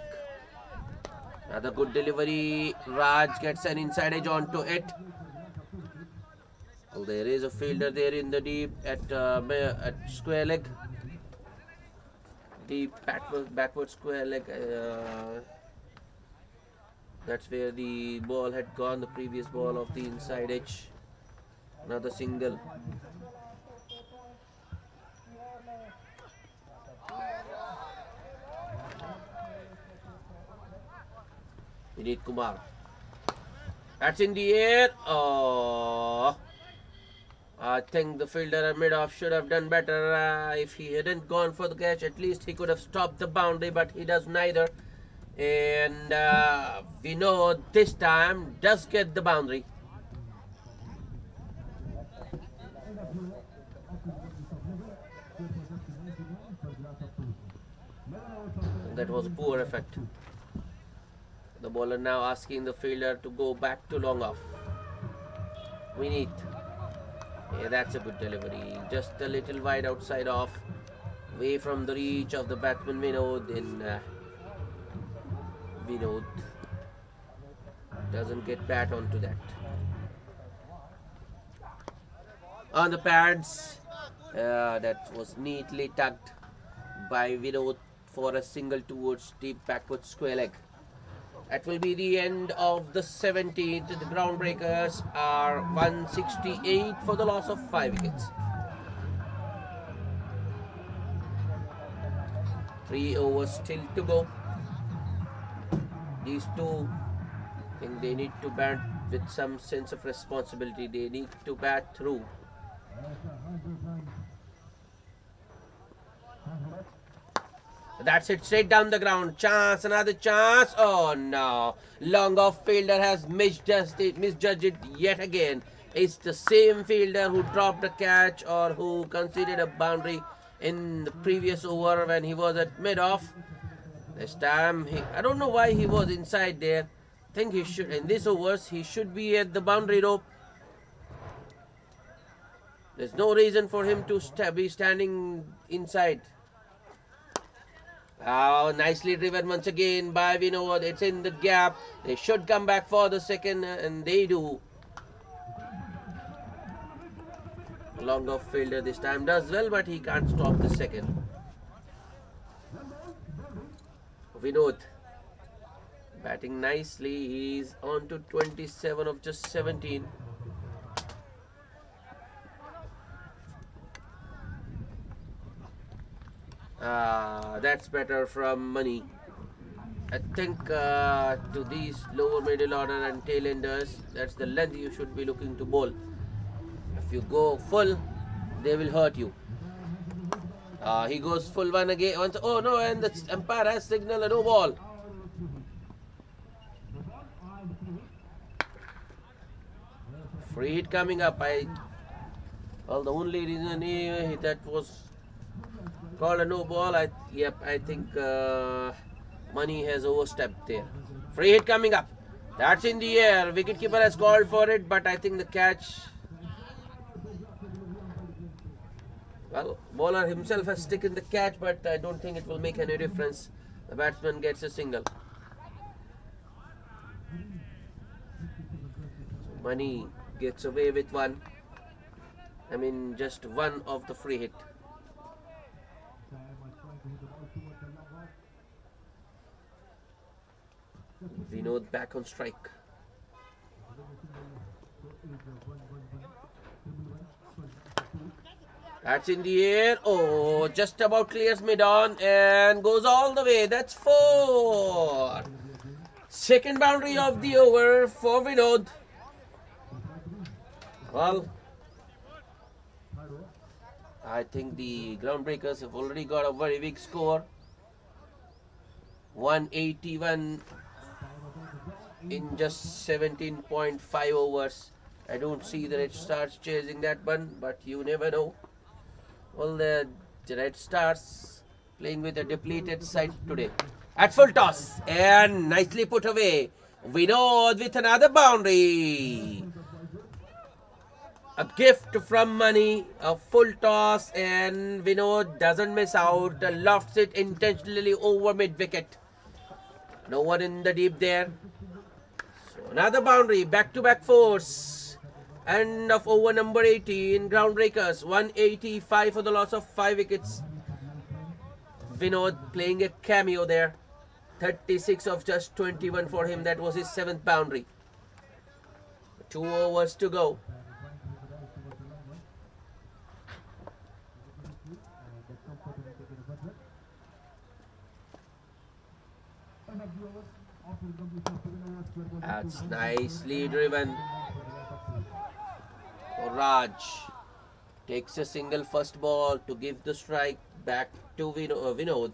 B: Another good delivery. Raj gets an inside edge onto it. Well, there is a fielder there in the deep at square leg. Deep backward square leg. That's where the ball had gone, the previous ball of the inside edge. Another single. Vineet Kumar. That's in the air. Oh, I think the fielder mid-off should have done better. If he hadn't gone for the catch, at least he could have stopped the boundary, but he does neither. And we know this time does get the boundary. That was a poor effect. The bowler now asking the fielder to go back to long off. Vineet. Yeah, that's a good delivery. Just a little wide outside off. Away from the reach of the batsman Vinod. And Vinod doesn't get bat onto that. On the pads. That was neatly tugged by Vinod for a single towards deep backward square leg. That will be the end of the 17th. The groundbreakers are 168 for the loss of 5 wickets. 3 overs still to go. These two, I think they need to bat with some sense of responsibility. They need to bat through. That's it, straight down the ground. Chance, another chance. Oh no. Long off fielder has misjudged it yet again. It's the same fielder who dropped a catch or who conceded a boundary in the previous over when he was at mid-off. This time, I don't know why he was inside there. I think he should, in this overs, he should be at the boundary rope. There's no reason for him to be standing inside. Oh, nicely driven once again by Vinod. It's in the gap. They should come back for the second, and they do. Long off fielder this time does well, but he can't stop the second. Vinod batting nicely. He's on to 27 of just 17. That's better from Money. I think to these lower middle order and tailenders, that's the length you should be looking to bowl. If you go full, they will hurt you. He goes full one again. Once, oh no, and the umpire has signaled a no ball. Free hit coming up. Well, the only reason that was called a no ball, I think Money has overstepped there. Free hit coming up. That's in the air. Wicketkeeper has called for it, but I think the catch. Well, bowler himself has taken the catch, but I don't think it will make any difference. The batsman gets a single. Money gets away with one. I mean, just one of the free hit. Vinod back on strike. That's in the air. Oh, just about clears mid-on and goes all the way. That's 4. Second boundary of the over for Vinod. Well, I think the groundbreakers have already got a very big score. 181 in just 17.5 overs. I don't see the Red Stars chasing that one, but you never know. Well, the Red Stars playing with a depleted side today. At full toss and nicely put away. Vinod with another boundary. A gift from Money, a full toss, and Vinod doesn't miss out. Lofts it intentionally over mid-wicket. No one in the deep there. So another boundary, back-to-back fours. End of over number 18. Groundbreakers, 185 for the loss of 5 wickets. Vinod playing a cameo there. 36 of just 21 for him. That was his 7th boundary. 2 overs to go. That's nicely driven. Raj takes a single first ball to give the strike back to Vinod.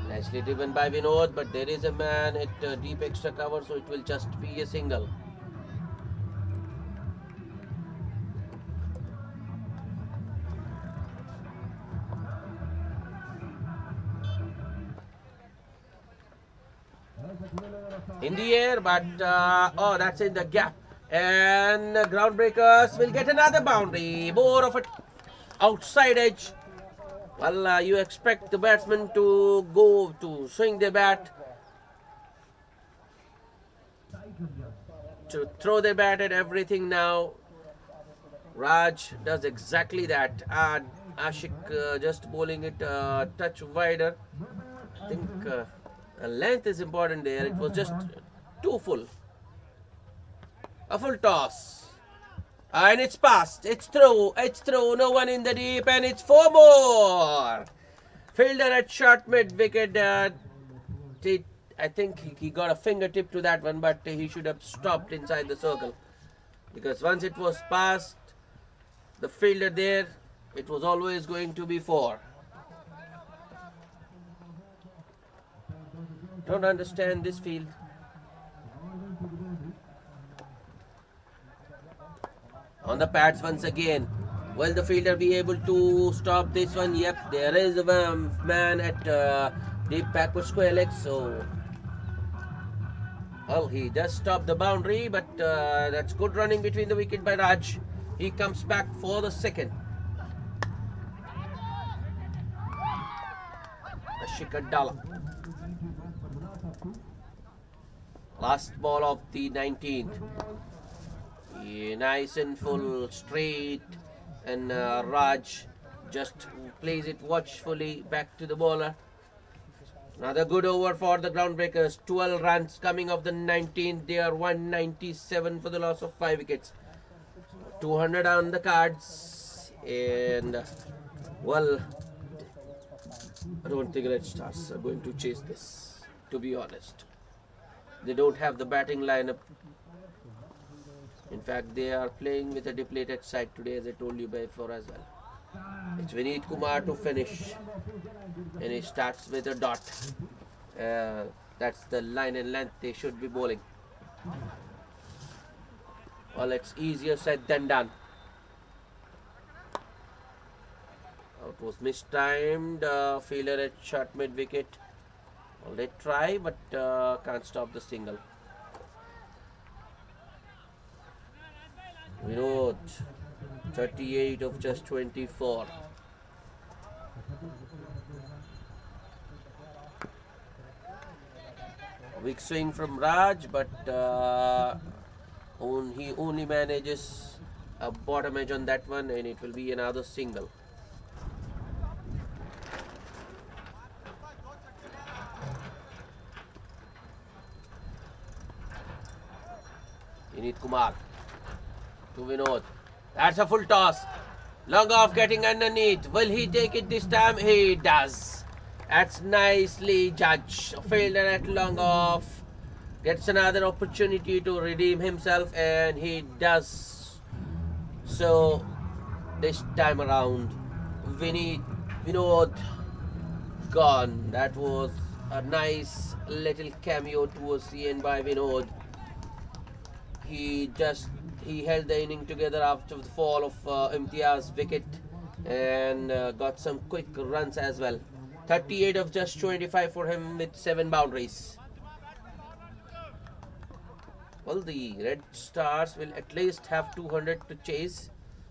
B: Nicely driven by Vinod, but there is a man at deep extra cover, so it will just be a single. In the air, but oh, that's in the gap. And Groundbreakers will get another boundary. More of an outside edge. Well, you expect the batsman to go to swing their bat, to throw their bat at everything now. Raj does exactly that. Ashik just bowling it a touch wider. I think length is important there. It was just too full. A full toss. And it's passed. It's through. It's through. No one in the deep. And it's 4 more. Fielder at short mid wicket. I think he got a fingertip to that one, but he should have stopped inside the circle. Because once it was past the fielder there, it was always going to be 4. Don't understand this field. On the pads once again. Will the fielder be able to stop this one? Yep, there is a man at deep backward square leg. So, well, he does stop the boundary, but that's good running between the wicket by Raj. He comes back for the second. Ashikadala. Last ball of the 19th. Yeah, nice and full, straight, and Raj just plays it watchfully back to the bowler. Another good over for the Groundbreakers. 12 runs coming off the 19th. They are 197 for the loss of 5 wickets. 200 on the cards, and well, I don't think Red Stars are going to chase this, to be honest. They don't have the batting lineup. In fact, they are playing with a depleted side today, as I told you before as well. It's Vineet Kumar to finish, and he starts with a dot. That's the line and length they should be bowling. Well, it's easier said than done. It was mistimed. Fielder at short mid wicket. Well, they try, but can't stop the single. Vinod, 38 of just 24. Big swing from Raj, but he only manages a bottom edge on that one, and it will be another single. Vineet Kumar to Vinod. That's a full toss. Long off, getting underneath. Will he take it this time? He does. That's nicely judged. Fielder at long off gets another opportunity to redeem himself, and he does. So this time around, Vinod gone. That was a nice little cameo towards the end by Vinod. He held the inning together after the fall of Imtiaz's wicket, and got some quick runs as well. 38 of just 25 for him with 7 boundaries. Well, the Red Stars will at least have 200 to chase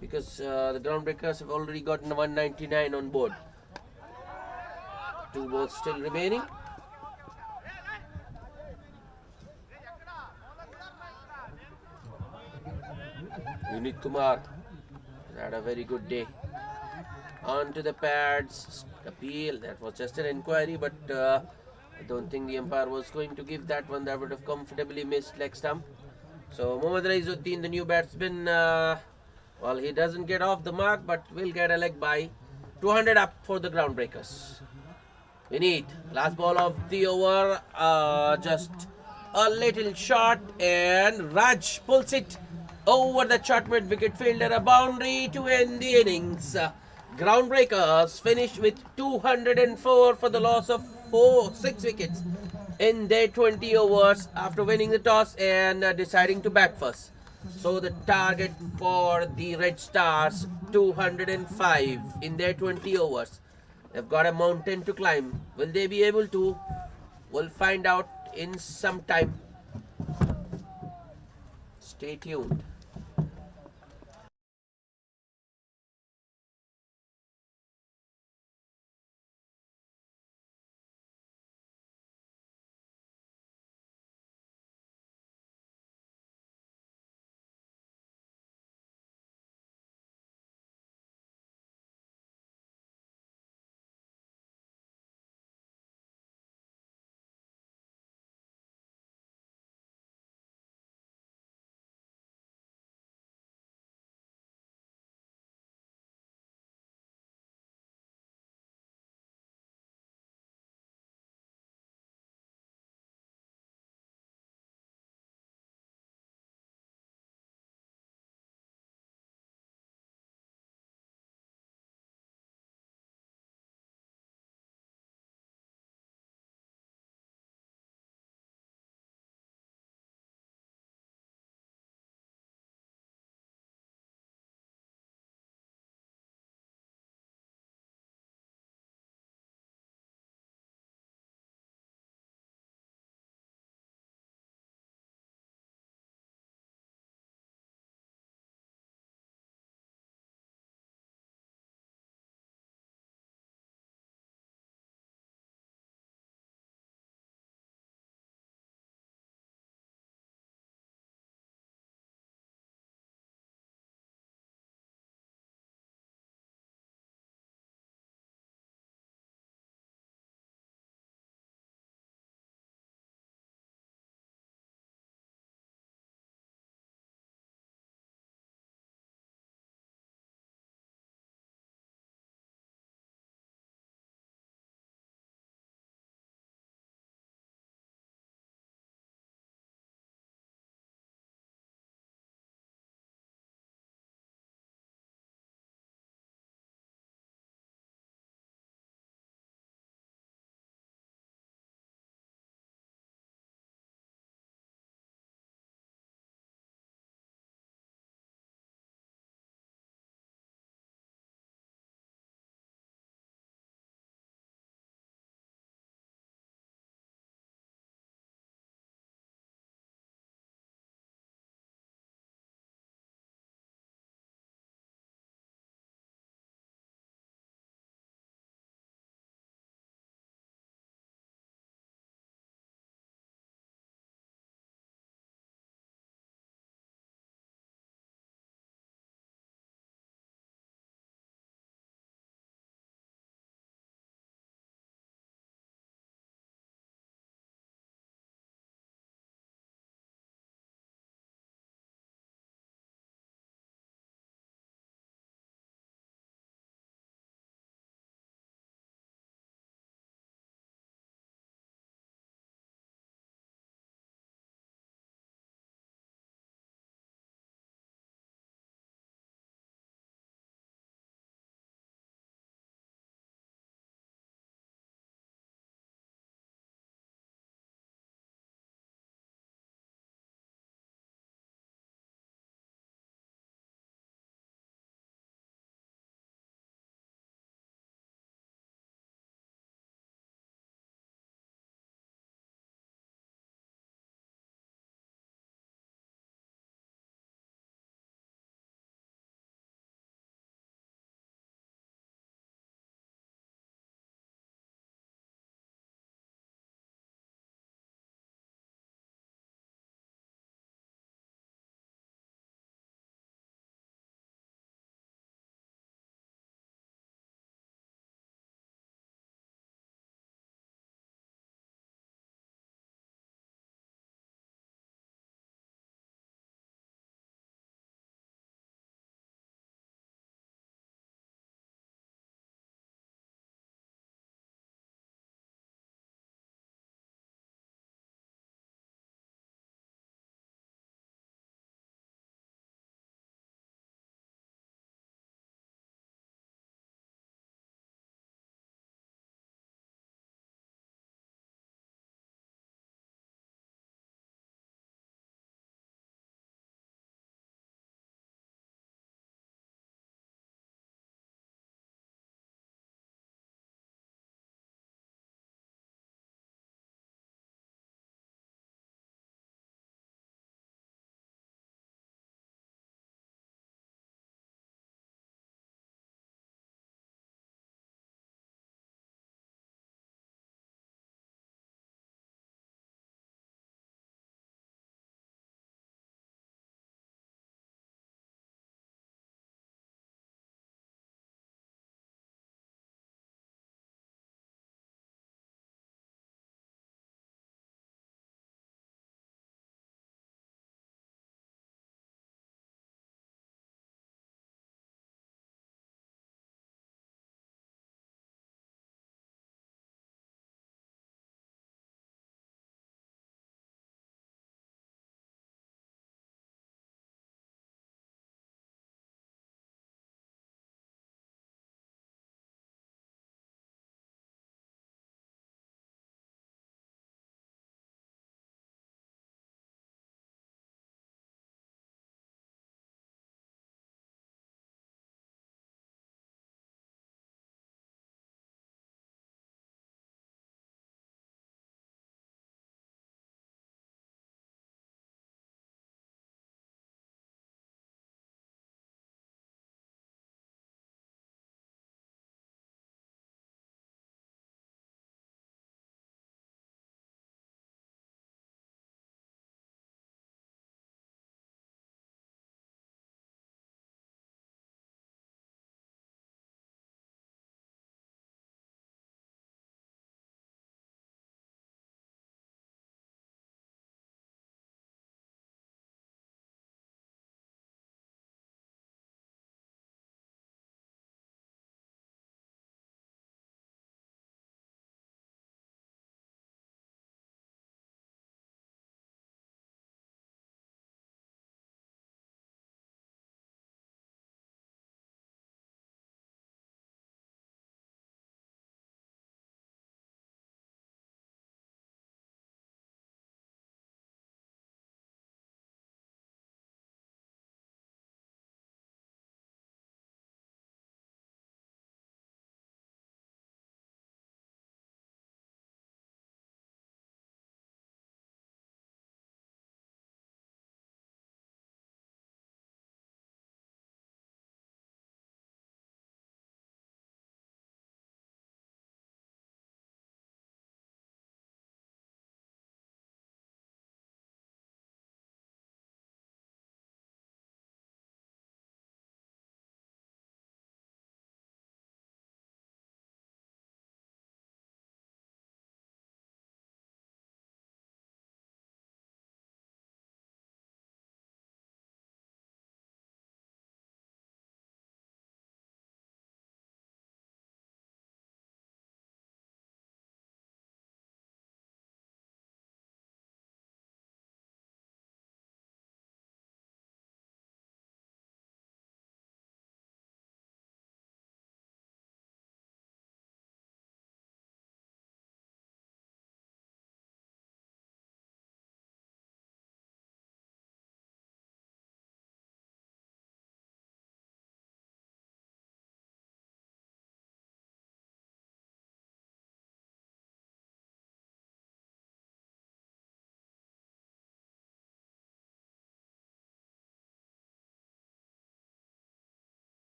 B: because the Groundbreakers have already gotten 199 on board. Two balls still remaining. Unit Kumar had a very good day. On to the pads. Appeal. That was just an inquiry, but I don't think the umpire was going to give that one. That would have comfortably missed leg stump. So Mohammad Raizuddin, the new batsman, well, he doesn't get off the mark, but will get a leg by. 200 up for the Groundbreakers. We need last ball of the over. Just a little shot, and Raj pulls it over the short mid wicket fielder. A boundary to end the innings. Groundbreakers finish with 204 for the loss of 6 wickets in their 20 overs after winning the toss and deciding to bat first. So the target for the Red Stars 205 in their 20 overs. They've got a mountain to climb. Will they be able to? We'll find out in some time. Stay tuned.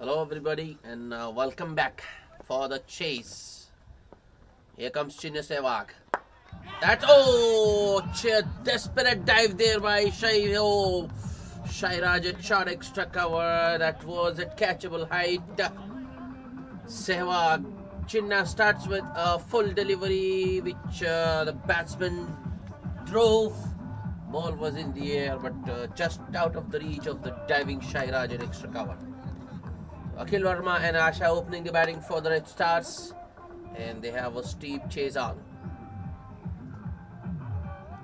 B: Hello everybody and welcome back for the chase. Here comes Chinna Sehwag. That's desperate dive there by Shairaj at short extra cover. That was at catchable height. Sehwag. Chinna starts with a full delivery which the batsman drove. Ball was in the air but just out of the reach of the diving Shairaj at extra cover. Akhil Verma and Asha opening the batting for the Red Stars, and they have a steep chase on.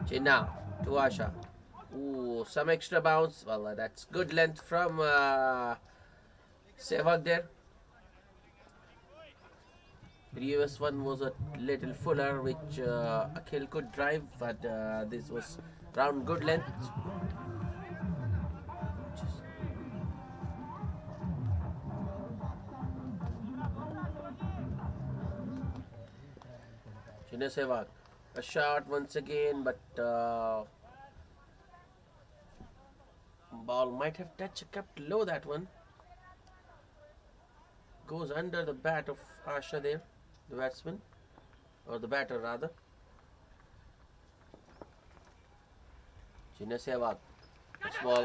B: Chinna to Asha. Ooh, some extra bounce. Well, that's good length from Sehwag there. Previous one was a little fuller, which Akhil could drive, but this was round good length. Chinna Sehwag, a shot once again, but ball might have touched, kept low. That one goes under the bat of Asha there, the batsman, or the batter rather. Chinna Sehwag, this ball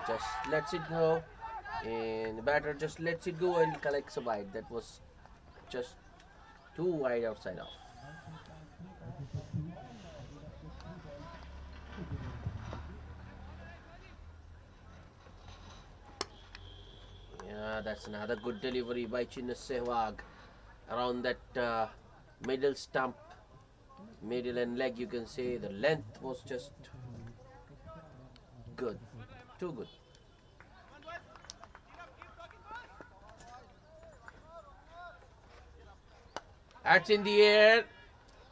B: just lets it go, and the batter just lets it go and collects a wide. That was just too wide outside off. Yeah, that's another good delivery by Chinna Sehwag around that middle stump, middle and leg. You can say the length was just good, too good. That's in the air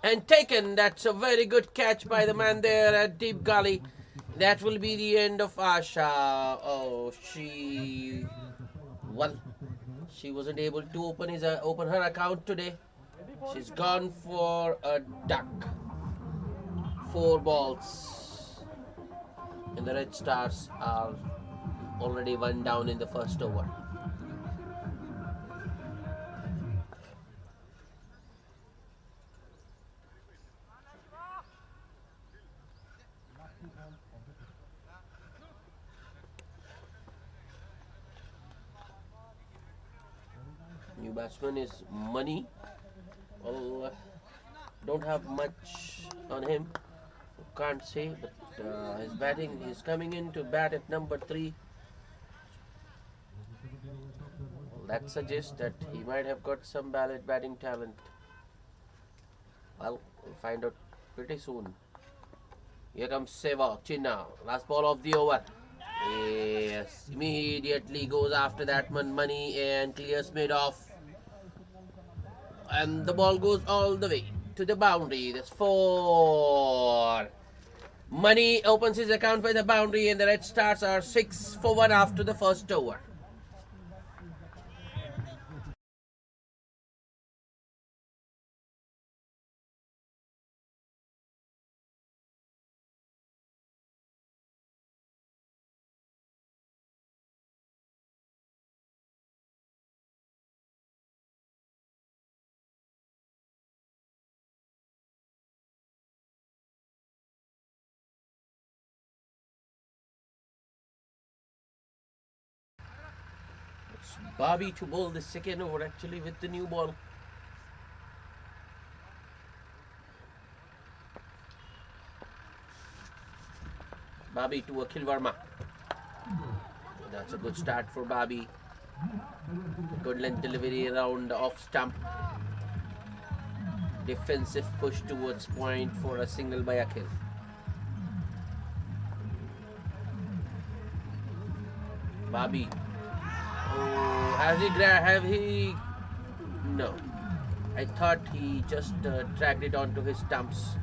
B: and taken. That's a very good catch by the man there at deep gully. That will be the end of Asha. Oh, she wasn't able to open her account today. She's gone for a duck. 4 balls, and the Red Stars are already 1 down in the first over. New batsman is Money. Well, don't have much on him, can't say, but his batting, he's coming in to bat at number 3. Well, that suggests that he might have got some batting talent. Well, we'll find out pretty soon. Here comes Sehwag, Chinna, last ball of the over. Yes, immediately goes after that Money and clears mid off. And the ball goes all the way to the boundary. That's 4. Money opens his account by the boundary, and the Red Stars are 6 for 1 after the first over. Bobby to bowl the second over actually with the new ball. Bobby to Akhil Verma. That's a good start for Bobby. Good length delivery around off stump. Defensive push towards point for a single by Akhil. Bobby. Oh, have he? No. I thought he just dragged it onto his stumps,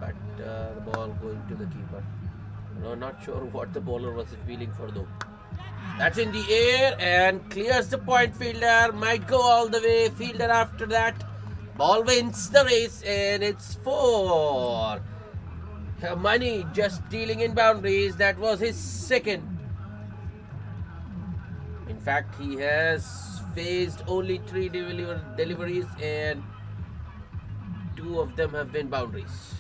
B: but the ball going to the keeper. No, not sure what the bowler was feeling for though. That's in the air and clears the point. Fielder might go all the way. Fielder after that. Ball wins the race and it's 4. Money just dealing in boundaries. That was his second. In fact, he has faced only 3 deliveries and 2 of them have been boundaries.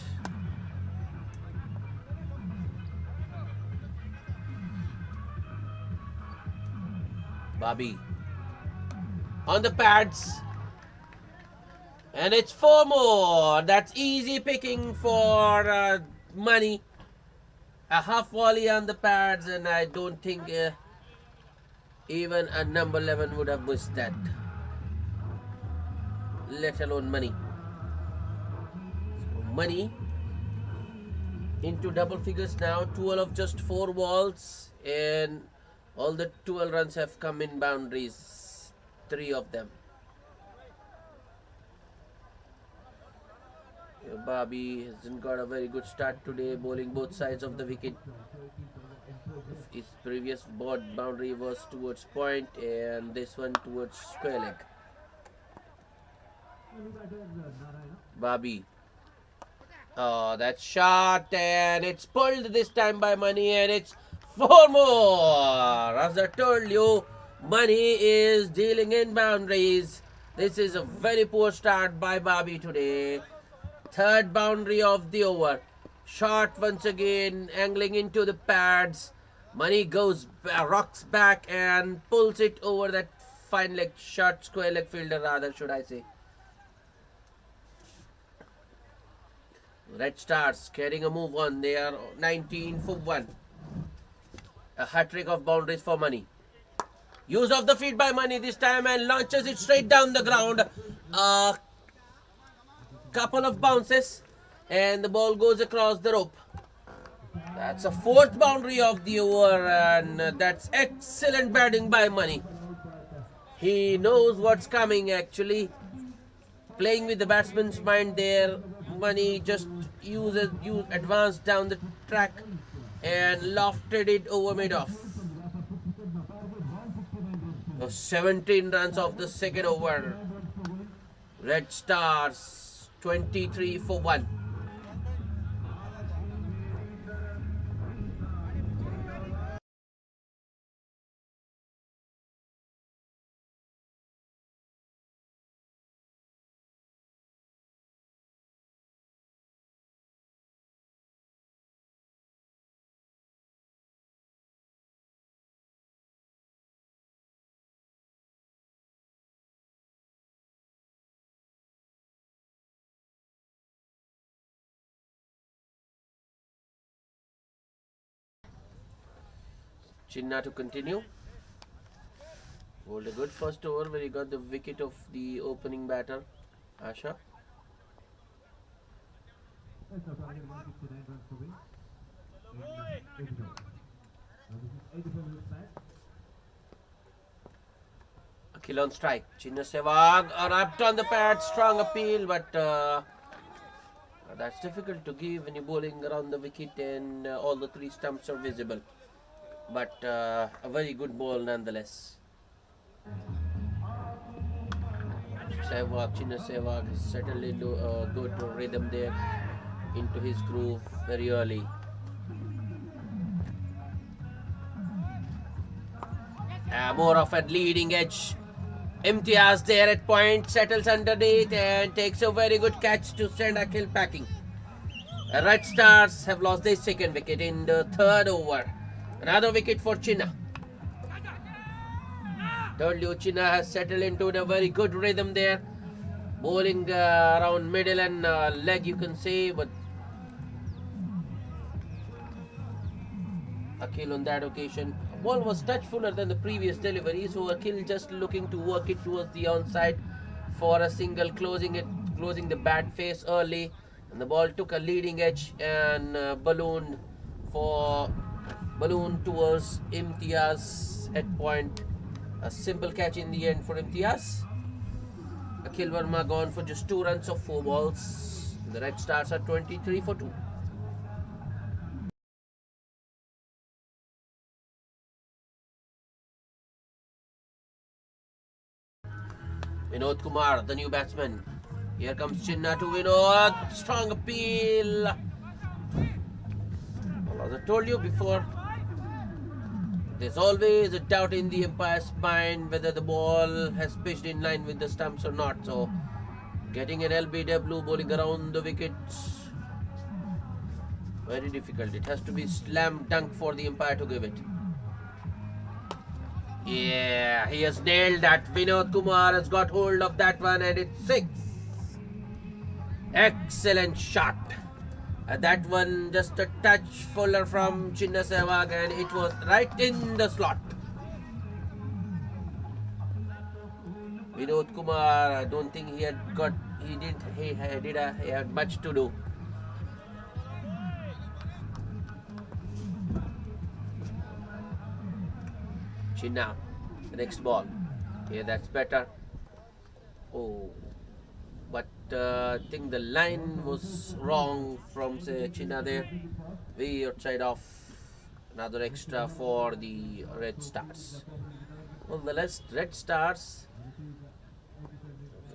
B: Bobby on the pads. And it's 4 more. That's easy picking for money. A half volley on the pads, and I don't think even a number 11 would have missed that, let alone money. So money into double figures now. 12 of just 4 balls, and all the 12 runs have come in boundaries. 3 of them. Bobby hasn't got a very good start today, bowling both sides of the wicket. His previous boundary was towards point and this one towards square leg. Bobby. Oh, that's shot, and it's pulled this time by Money, and it's 4 more. As I told you, Money is dealing in boundaries. This is a very poor start by Bobby today. 3rd boundary of the over. Shot once again, angling into the pads. Money goes, rocks back and pulls it over that fine leg shot, square leg fielder rather, should I say. Red Stars getting a move on. They are 19 for 1. A hat-trick of boundaries for Money. Use of the feet by Money this time and launches it straight down the ground. Couple of bounces and the ball goes across the rope. That's a 4th boundary of the over, and that's excellent batting by Money. He knows what's coming actually. Playing with the batsman's mind there. Money just advanced down the track and lofted it over mid-off. 17 runs of the 2nd over. Red Stars 23 for 1. Chinna to continue. Bowled a good first over where he got the wicket of the opening batter, Asha. Akhil on strike. Chinna Sehwag up on the pad, strong appeal, but that's difficult to give when you're bowling around the wicket and all the 3 stumps are visible. But a very good ball nonetheless. Chinna Sehwag settled into a good rhythm there, into his groove very early. More of a leading edge. Imtiaz there at point, settles underneath and takes a very good catch to send Akhil packing. Red Stars have lost their 2nd wicket in the 3rd over. Another wicket for Chinna. Told you, Chinna has settled into a very good rhythm there. Bowling around middle and leg, you can say, but Akhil on that occasion. Ball was touch fuller than the previous delivery, so Akhil just looking to work it towards the onside for a single, closing the bat face early, and the ball took a leading edge and ballooned towards Imtiaz at point. A simple catch in the end for Imtiaz. Akhil Verma gone for just 2 runs of 4 balls. The Red Stars are 23 for 2. Vinod Kumar, the new batsman. Here comes Chinna to Vinod. Strong appeal. Well, as I told you before, There's always a doubt in the umpire's mind whether the ball has pitched in line with the stumps or not. So, getting an LBW bowling around the wickets, very difficult. It has to be slam dunk for the umpire to give it. Yeah, he has nailed that. Vinod Kumar has got hold of that one and it's 6. Excellent shot. That one just a touch fuller from Chinna Sehwag and it was right in the slot. Vinod Kumar, I don't think he had much to do. Chinna, the next ball. Yeah, that's better. Oh, but I think the line was wrong from Chinna there. Way outside of another extra for the Red Stars. Well, the Red Stars,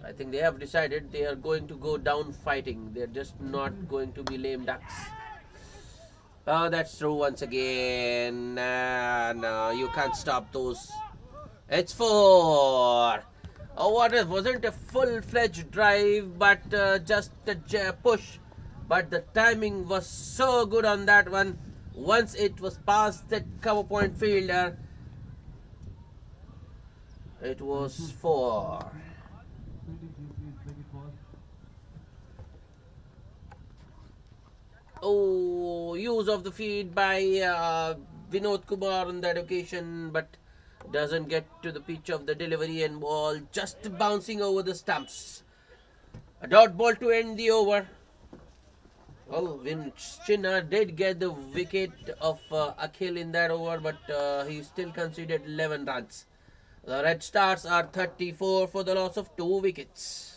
B: I think they have decided they are going to go down fighting. They're just not going to be lame ducks. Oh, that's true once again. No, you can't stop those. It's 4. Oh, what it wasn't a full-fledged drive, but just a push. But the timing was so good on that one. Once it was past that cover point fielder, it was 4. Oh, use of the feed by Vinod Kumar on that occasion, but doesn't get to the pitch of the delivery and ball just bouncing over the stumps. A dot ball to end the over. Well, Chinna did get the wicket of Akhil in that over, but he still conceded 11 runs. The Red Stars are 34 for the loss of 2 wickets.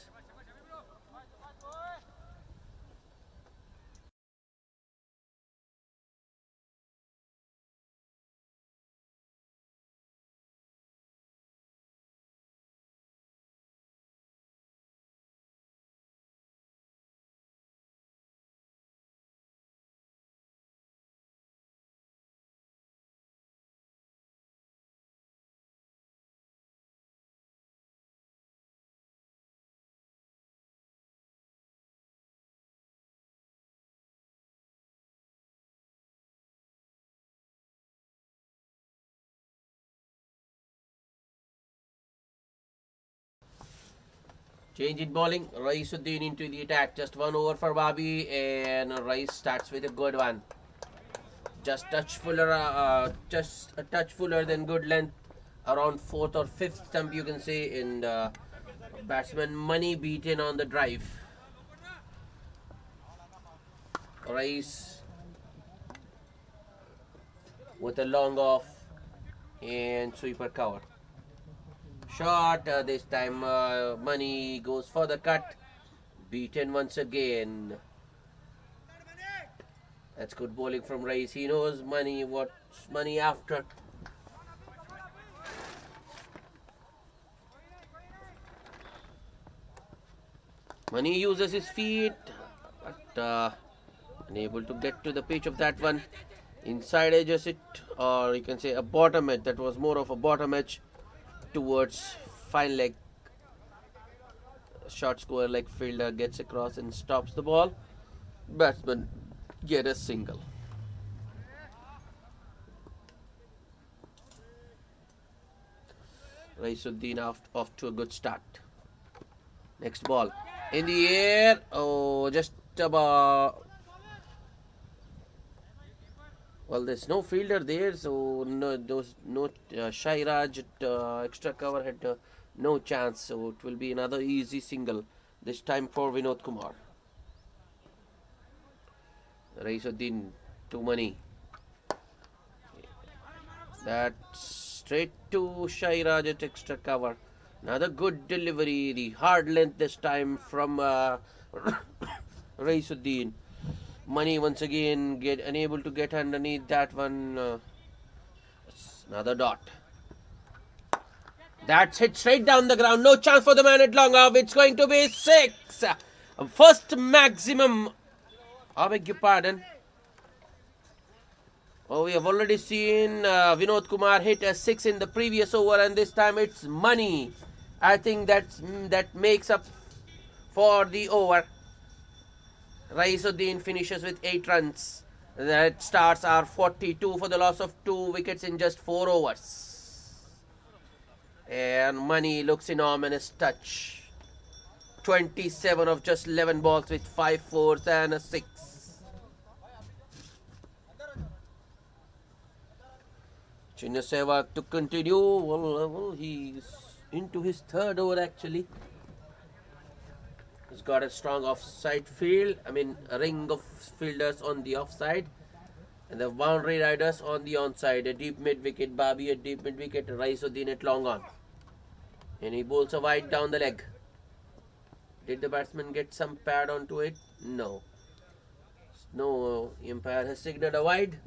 B: Change in bowling. Raisuddin into the attack. Just 1 over for Babi, and Rais starts with a good one. Just a touch fuller than good length, around 4th or 5th stump you can say, and batsman Money beaten on the drive. Rais with a long off and sweeper cover. Shot, this time Money goes for the cut, beaten once again. That's good bowling from Rais. He knows what's Money after. Money uses his feet, but unable to get to the pitch of that one. Inside edges it, or you can say a bottom edge. That was more of a bottom edge towards fine leg. Short square leg fielder gets across and stops the ball. Batsman get a single. Raisuddin off to a good start. Next ball in the air. Oh, just about. Well, there's no fielder there, so Shairaj extra cover had no chance. So it will be another easy single, this time for Vinod Kumar. Raisuddin to Money. That's straight to Shairaj at extra cover. Another good delivery, the hard length this time from Raisuddin. Money once again unable to get underneath that one. Another dot. That's hit straight down the ground. No chance for the man at long off. It's going to be 6. First maximum. I beg your pardon. Oh, we have already seen Vinod Kumar hit a 6 in the previous over, and this time it's money. I think that makes up for the over. Raisuddin finishes with 8 runs. The Stars are 42 for the loss of 2 wickets in just 4 overs. And money looks in ominous touch. 27 of just 11 balls with 5 fours and a 6. Chinna Sehwag to continue. Well, he's into his 3rd over actually. He's got a strong offside field. I mean, a ring of fielders on the offside. And the boundary riders on the onside. A deep mid wicket. Babi at deep mid wicket. Raisuddin at long on. And he bowls a wide down the leg. Did the batsman get some pad onto it? No. No, umpire has signaled a wide.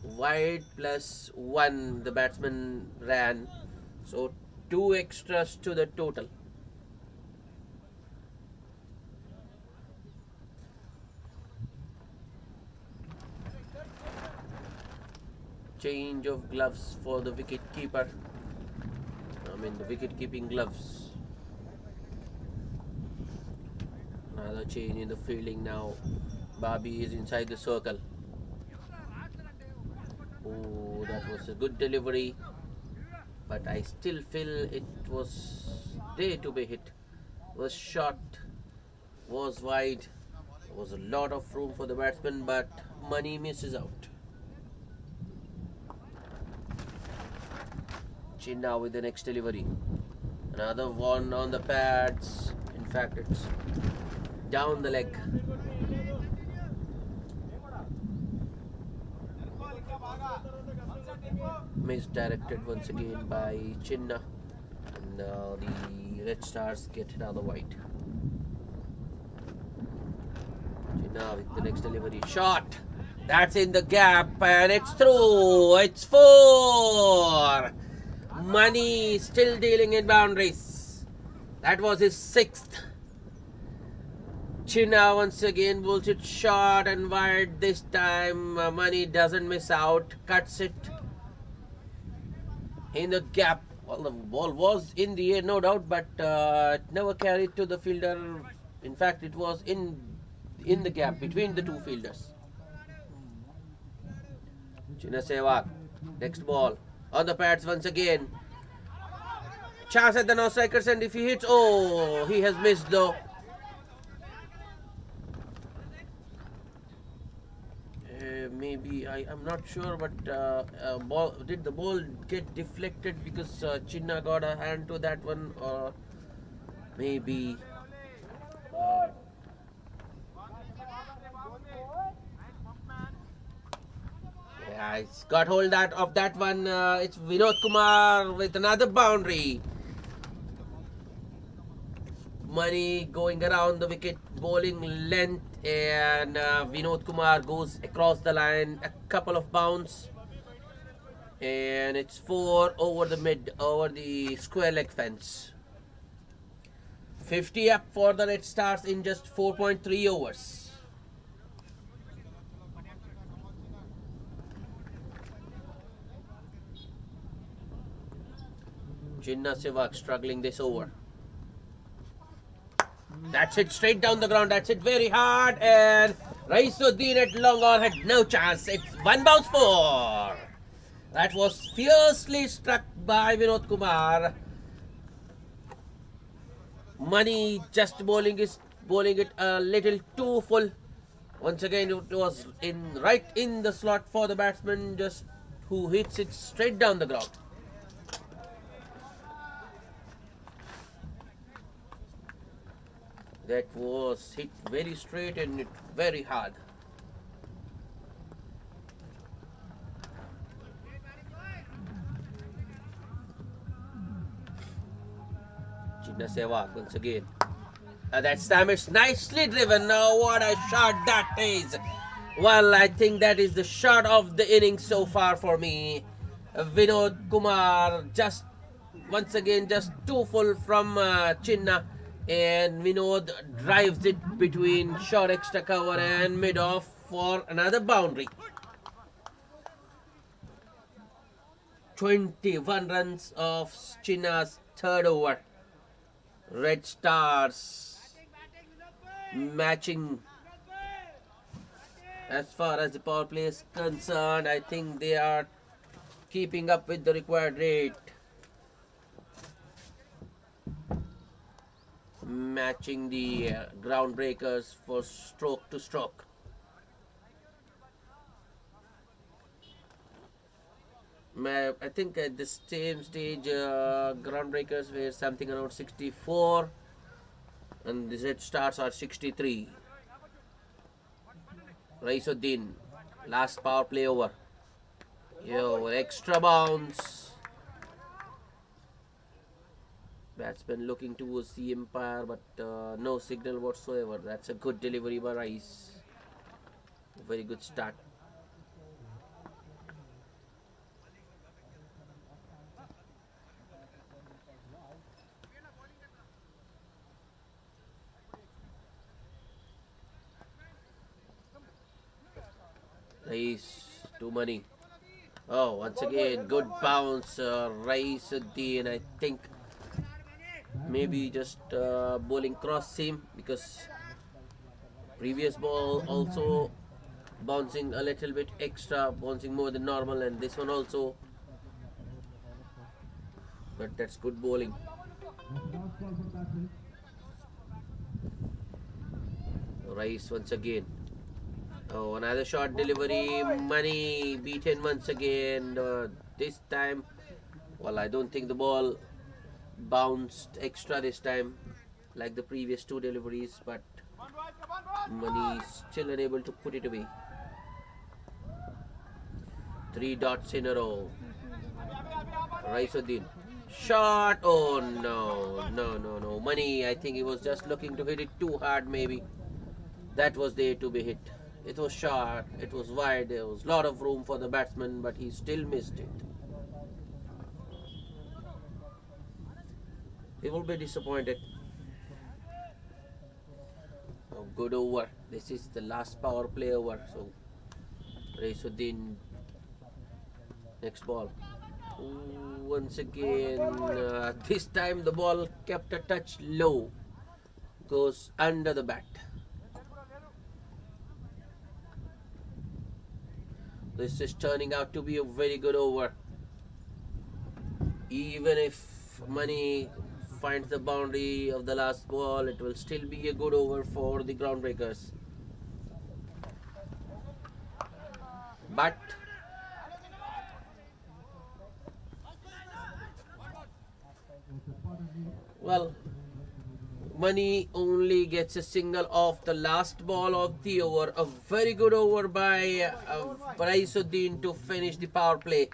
B: Wide plus 1 the batsman ran. So 2 extras to the total. Change of gloves for the wicket keeper. I mean the wicket keeping gloves. Another change in the fielding now. Babi is inside the circle. Oh, that was a good delivery. But I still feel it was there to be hit. Was short, was wide. There was a lot of room for the batsman, but money misses out. Chinna with the next delivery. Another one on the pads. In fact, it's down the leg. Misdirected once again by Chinna. And the Red Stars get another wide. Chinna with the next delivery. Shot! That's in the gap and it's through. It's 4. Money still dealing in boundaries. That was his 6th. Chinna once again bowls it short and wide. This time Money doesn't miss out. Cuts it in the gap. Well, the ball was in the air, no doubt, but it never carried to the fielder. In fact, it was in the gap between the 2 fielders. Chinna Sehwag. Next ball. On the pads once again. Chance at the no-strikers, and if he hits, oh, he has missed though. Maybe I'm not sure, but did the ball get deflected because Chinna got a hand to that one, or maybe yeah, it's got hold of that one. It's Vinod Kumar with another boundary. Money going around the wicket, bowling length, and Vinod Kumar goes across the line, a couple of bounds, and it's 4 over the square leg fence. 50 up for the Red Stars in just 4.3 overs. Chinna Sehwag struggling this over. That's it straight down the ground. That's it very hard. And Raisuddin at long on had no chance. It's 1 bounce 4. That was fiercely struck by Vinod Kumar. Money just bowling it a little too full. Once again, it was right in the slot for the batsman, just who hits it straight down the ground. That was hit very straight and very hard. Chinna Sehwag once again. That time it's nicely driven. Now what a shot that is. Well, I think that is the shot of the innings so far for me. Vinod Kumar just once again just too full from Chinna. And Vinod drives it between short extra cover and mid-off for another boundary. 21 runs of Chinna's third over. Red Stars matching. As far as the power play is concerned, I think they are keeping up with the required rate. Matching the groundbreakers for stroke to stroke. I think at the same stage, groundbreakers were something around 64 and the Red Stars are 63. Raisuddin, last power play over. Yo, extra bounce. Batsman looking towards the umpire, but no signal whatsoever. That's a good delivery by Rice. Very good start. Rice to money. Oh, once again, good bounce. Raisuddin, I think maybe just bowling cross seam because previous ball also bouncing a little bit extra, bouncing more than normal, and this one also. But that's good bowling. Rice once again. Oh, another short delivery. Money beaten once again. This time, well, I don't think the ball bounced extra this time like the previous two deliveries, but Money still unable to put it away. 3 dots in a row. Raisuddin. Shot. Oh no. Money, I think he was just looking to hit it too hard maybe. That was there to be hit. It was short, it was wide, there was a lot of room for the batsman, but he still missed it. He will be disappointed. Oh, good over. This is the last power play over. So, Raisuddin, next ball. Ooh, once again, this time the ball kept a touch low. Goes under the bat. This is turning out to be a very good over. Even if Money finds the boundary of the last ball, it will still be a good over for the groundbreakers. But well, Money only gets a single off the last ball of the over. A very good over by Raisuddin to finish the power play.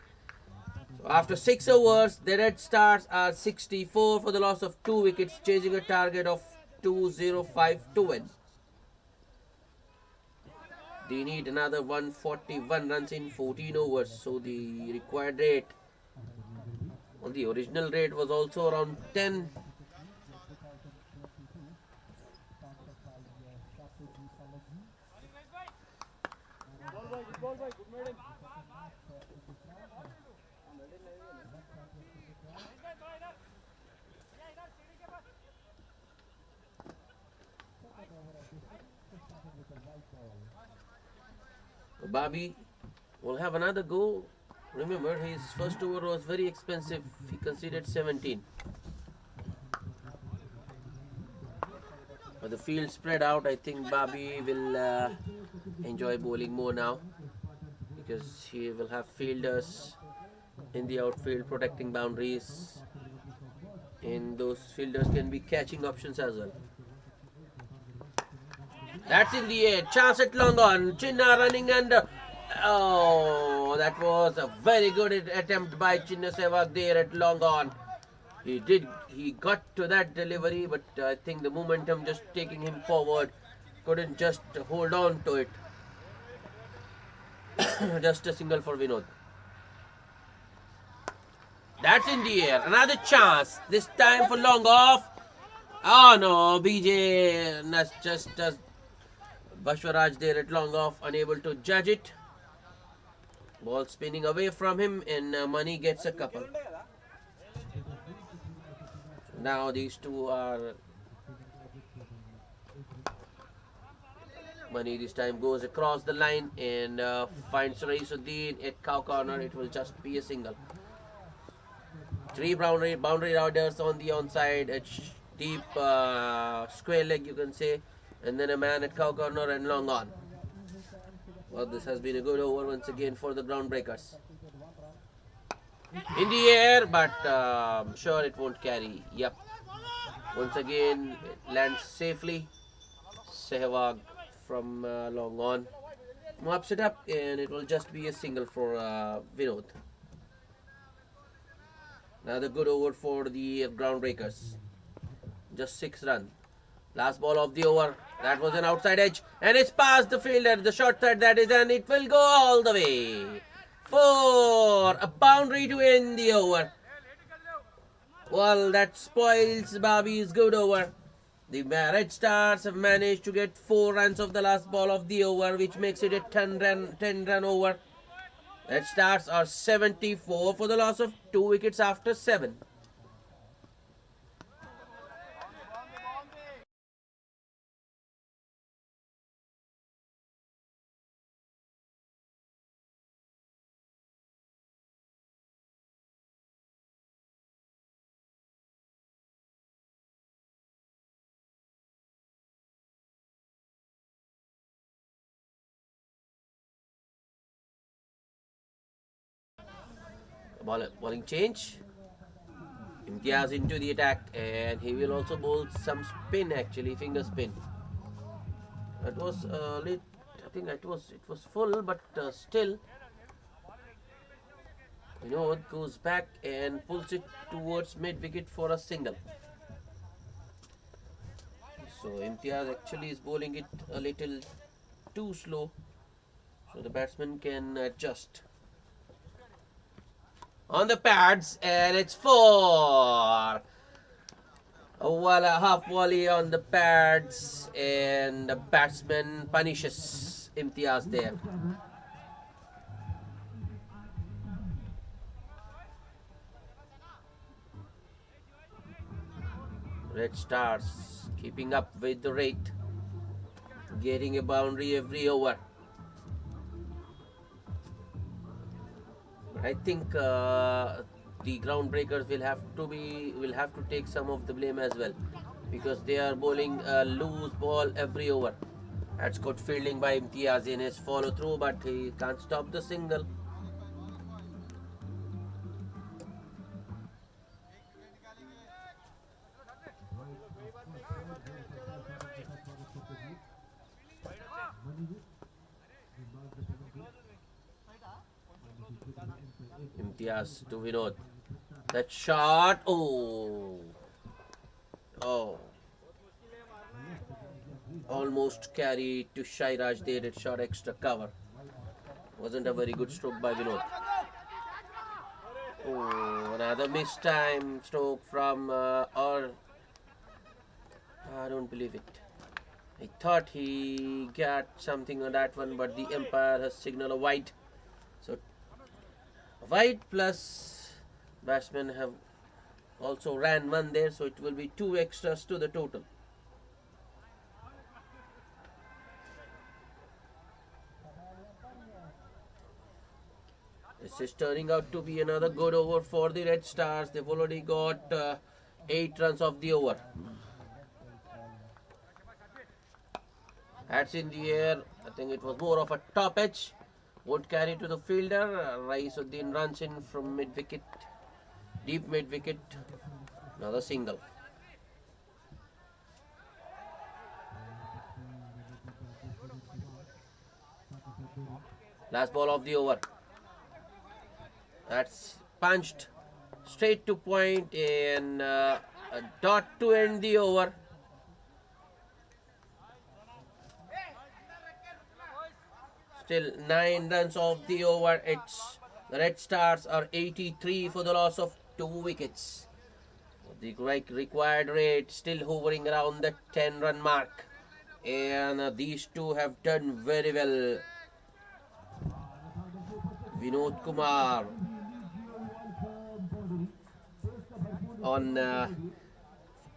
B: So after 6 overs, the Red Stars are 64 for the loss of 2 wickets, chasing a target of 205 to win. They need another 141 runs in 14 overs. So the required rate, well, the original rate was also around 10. Bobby will have another go. Remember, his first over was very expensive. He conceded 17. But the field spread out. I think Bobby will enjoy bowling more now, because he will have fielders in the outfield protecting boundaries, and those fielders can be catching options as well. That's in the air. Chance at long on. Chinna running under. Oh, that was a very good attempt by Chinna Sehwag there at long on. He got to that delivery, but I think the momentum just taking him forward. Couldn't just hold on to it. Just a single for Vinod. That's in the air. Another chance. This time for long off. Oh no, BJ just Bashwaraj there at long off, unable to judge it. Ball spinning away from him, and Money gets a couple. Now these two are. Money this time goes across the line and finds Raisuddin at cow corner. It will just be a single. Three boundary riders on the onside, a deep square leg, you can say, and then a man at cow corner and long on. Well, this has been a good over once again for the groundbreakers. In the air, but I'm sure it won't carry. Yep. Once again, it lands safely. Sehwag from long on mops it up, and it will just be a single for Vinod. Another good over for the groundbreakers. Just 6 runs. Last ball of the over. That was an outside edge, and it's past the fielder. The short side that is, and it will go all the way for a boundary to end the over. Well, that spoils Bobby's good over. The Red Stars have managed to get 4 runs of the last ball of the over, which makes it a 10 run over. Red Stars are 74 for the loss of 2 wickets after 7. Bowling change. Imtiaz into the attack, and he will also bowl some spin, actually finger spin. It was late. I think it was full, but still, goes back and pulls it towards mid wicket for a single. So Imtiaz actually is bowling it a little too slow, so the batsman can adjust. On the pads, and it's 4. A half volley on the pads, and the batsman punishes Imtiaz there. Red Stars keeping up with the rate, getting a boundary every over. I think the groundbreakers will have to take some of the blame as well, because they are bowling a loose ball every over. That's good fielding by Imtiaz in his follow through, but he can't stop the single. Imtiaz to Vinod. That shot. Oh. Almost carried to Shairaj there. It shot extra cover. Wasn't a very good stroke by Vinod. Oh, another missed time stroke from I don't believe it. I thought he got something on that one, but the umpire has signaled a wide. So wide plus batsmen have also ran one there, so it will be 2 extras to the total. This is turning out to be another good over for the Red Stars. They've already got 8 runs of the over. That's in the air. I think it was more of a top edge. Won't carry to the fielder. Raisuddin runs in from mid wicket, deep mid wicket. Another single. Last ball of the over. That's punched straight to point, and a dot to end the over. Still 9 runs of the over. It's the Red Stars are 83 for the loss of 2 wickets. The required rate still hovering around the 10-run mark, and these two have done very well. Vinod Kumar on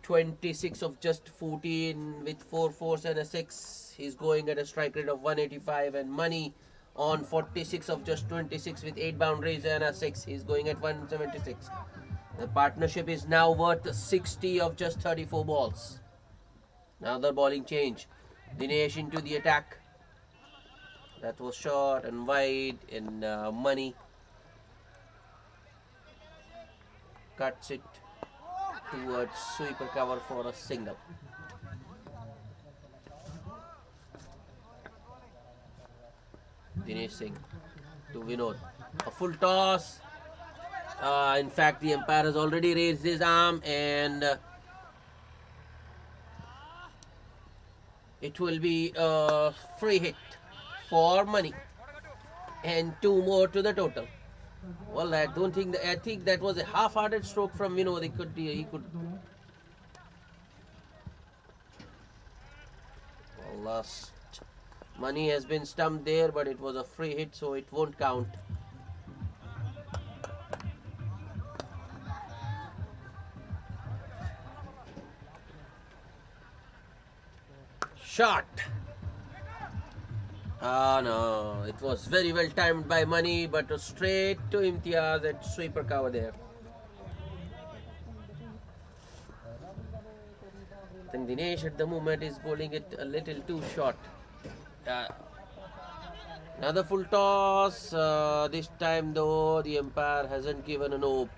B: 26 of just 14 with 4 fours and a 6. He's going at a strike rate of 185, and Money on 46 of just 26 with 8 boundaries and a 6. He's going at 176. The partnership is now worth 60 of just 34 balls. Another bowling change. Dinesh into the attack. That was short and wide, and Money cuts it towards sweeper cover for a single. Dinesh Singh to Vinod. A full toss. In fact, the umpire has already raised his arm, and it will be a free hit for Money, and 2 more to the total. Well, I think that was a half-hearted stroke from Vinod. He could. Well, last Money has been stumped there, but it was a free hit, so it won't count. Shot. Ah no, it was very well timed by Money, but straight to Imtiaz at sweeper cover there. I think Dinesh at the moment is bowling it a little too short. Another full toss. This time though, the umpire hasn't given a no.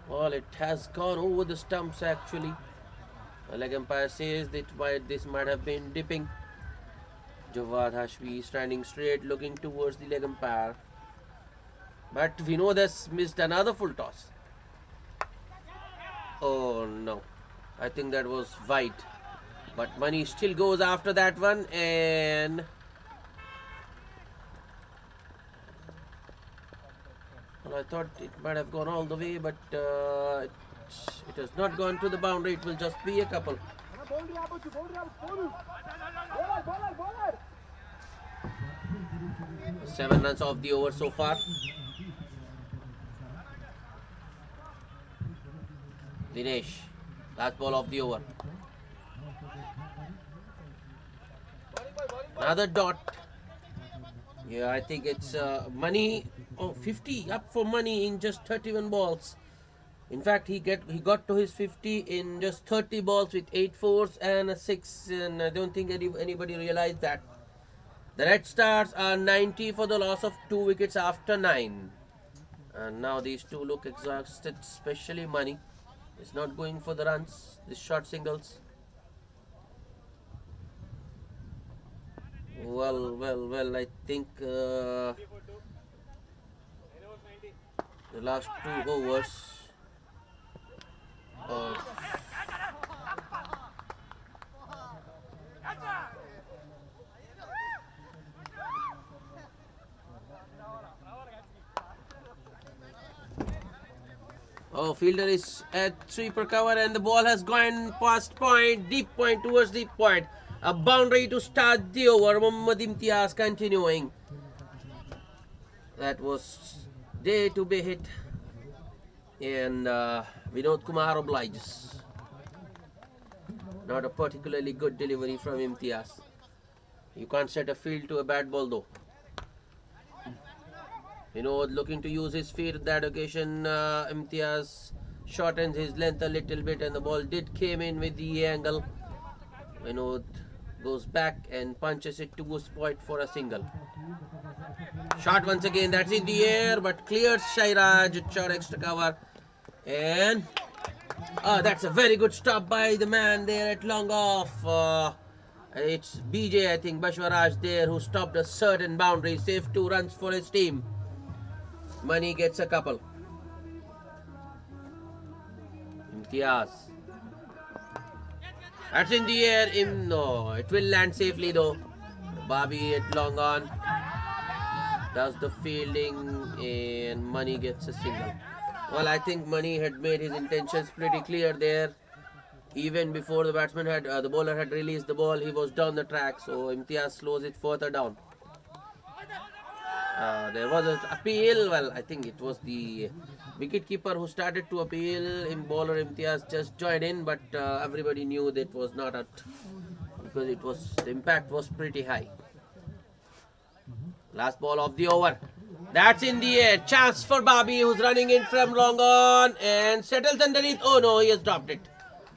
B: Well, it has gone over the stumps actually. The leg umpire says that this might have been dipping. Jawad Hashmi standing straight, looking towards the leg umpire. But Vinod has missed another full toss. Oh no, I think that was wide. But Money still goes after that one, and well, I thought it might have gone all the way, but it has not gone to the boundary. It will just be a couple. 7 runs off the over so far. Dinesh, last ball of the over. Another dot. Yeah, I think it's Money. Oh, 50 up for Money in just 31 balls. In fact, he got to his 50 in just 30 balls with 8 fours and a 6, and I don't think anybody realized that. The Red Stars are 90 for the loss of 2 wickets after 9. And now these two look exhausted, especially Money. It's not going for the runs, the short singles. Well, I think the last 2 overs. Fielder is at sweeper cover, and the ball has gone past point, deep point, towards deep point. A boundary to start the over. Mohammad Imtiaz continuing. That was day to be hit, and Vinod Kumar obliges. Not a particularly good delivery from Imtiaz. You can't set a field to a bad ball though. Vinod looking to use his feet at that occasion. Imtiaz shortens his length a little bit, and the ball came in with the angle. Vinod goes back and punches it towards point for a single. Shot once again, that's in the air, but clears Shairaj, short extra cover. And that's a very good stop by the man there at long off. It's BJ, I think, Bashwaraj there, who stopped a certain boundary, saved 2 runs for his team. Money gets a couple. Imtiaz. That's in the air. No, it will land safely though. Bobby at long on does the fielding, and Money gets a single. Well, I think Money had made his intentions pretty clear there. Even before the bowler had released the ball, he was down the track. So Imtiaz slows it further down. There was an appeal. Well, I think it was the wicketkeeper who started to appeal. In bowler Imtiaz just joined in, but everybody knew that was not out because it was the impact was pretty high. Last ball of the over. That's in the air. Chance for Bobby, who's running in from long on and settles underneath. Oh no, he has dropped it.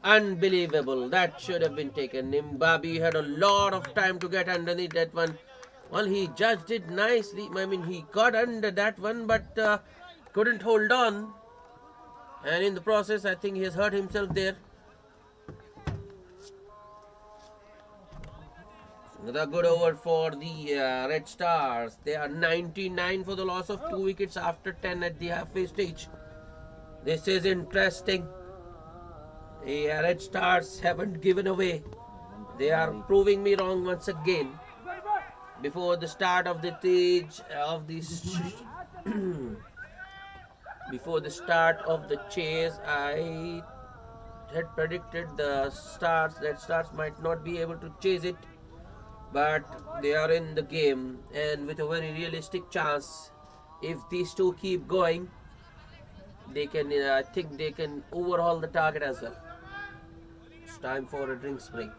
B: Unbelievable. That should have been taken. Bobby had a lot of time to get underneath that one. Well, he judged it nicely. I mean, he got under that one, but couldn't hold on. And in the process, I think he has hurt himself there. Another good over for the Red Stars. They are 99 for the loss of 2 wickets after 10 at the halfway stage. This is interesting. The Red Stars haven't given away. They are proving me wrong once again. Before the start of the stage of this, before the start of the chase, I had predicted the Red Stars might not be able to chase it, but they are in the game and with a very realistic chance. If these two keep going, they can. I think they can overhaul the target as well. It's time for a drinks break.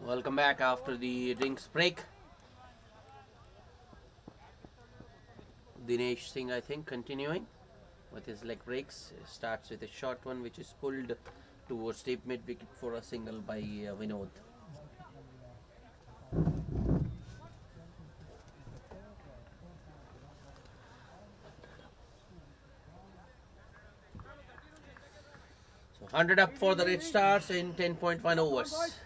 B: Welcome back after the drinks break. Dinesh Singh, I think, continuing with his leg breaks. Starts with a short one which is pulled towards deep mid wicket for a single by Vinod. So 100 up for the Red Stars in 10.1 overs.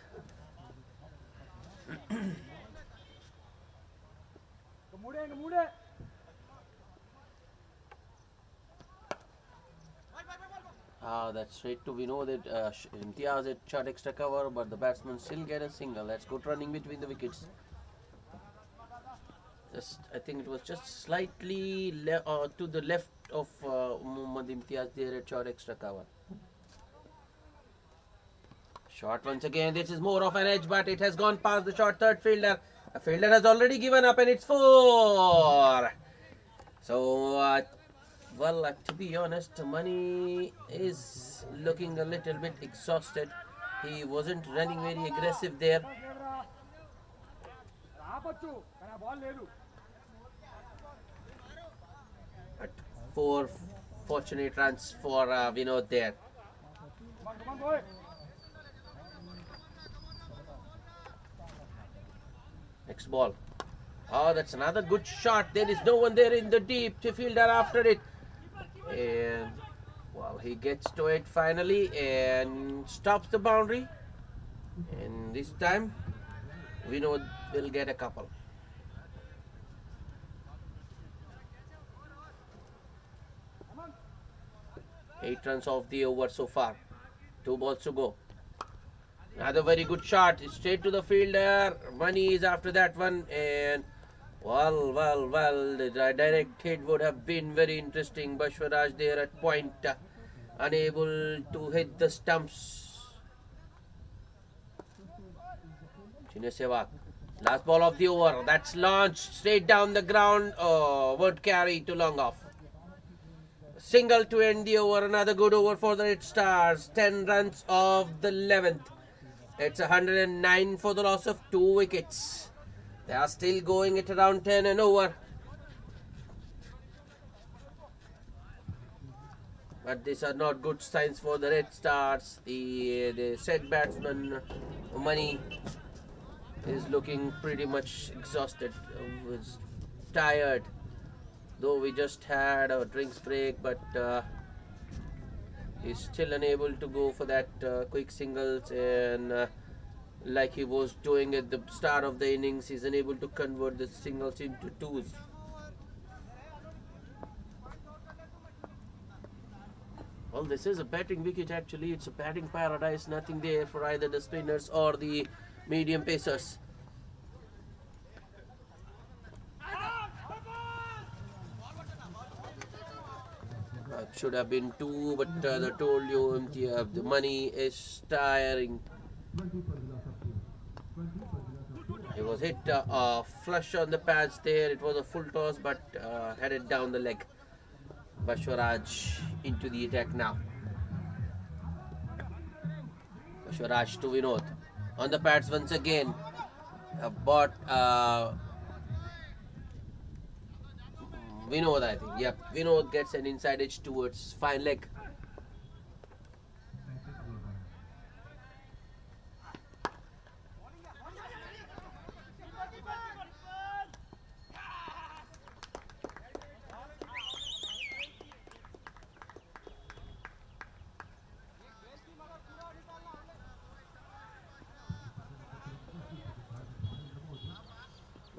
B: That's straight to Vinod. Imtiaz at short extra cover, but the batsman still get a single. That's good running between the wickets. I think it was just slightly to the left of Mohammad Imtiaz there at short extra cover. Short once again. This is more of an edge, but it has gone past the short third fielder. A fielder has already given up, and it's 4. So, to be honest, Money is looking a little bit exhausted. He wasn't running very aggressive there. But 4 fortunate runs for Vinod there. Next ball. That's another good shot. There is no one there in the deep. The fielder after it. And he gets to it finally and stops the boundary. And this time, Vinod will get a couple. 8 runs off the over so far. 2 balls to go. Another very good shot. Straight to the fielder. Money is after that one. And the direct hit would have been very interesting. Bashwaraj there at point, unable to hit the stumps. Chinna Sehwag. Last ball of the over. That's launched straight down the ground. Won't carry too long off. Single to end the over. Another good over for the Red Stars. 10 runs of the 11th. It's 109 for the loss of 2 wickets. They are still going at around 10 and over. But these are not good signs for the Red Stars. The said batsman, Money, is looking pretty much exhausted. Was tired. Though we just had a drinks break, but he's still unable to go for that quick singles, and like he was doing at the start of the innings, he's unable to convert the singles into twos. Well, this is a batting wicket actually. It's a batting paradise. Nothing there for either the spinners or the medium pacers. Should have been 2, but I told you, the Money is tiring. He was hit flush on the pads there. It was a full toss, but headed down the leg. Bashwaraj into the attack now. Bashwaraj to Vinod. On the pads once again. Vinod, I think. Yep, Vinod gets an inside edge towards fine leg.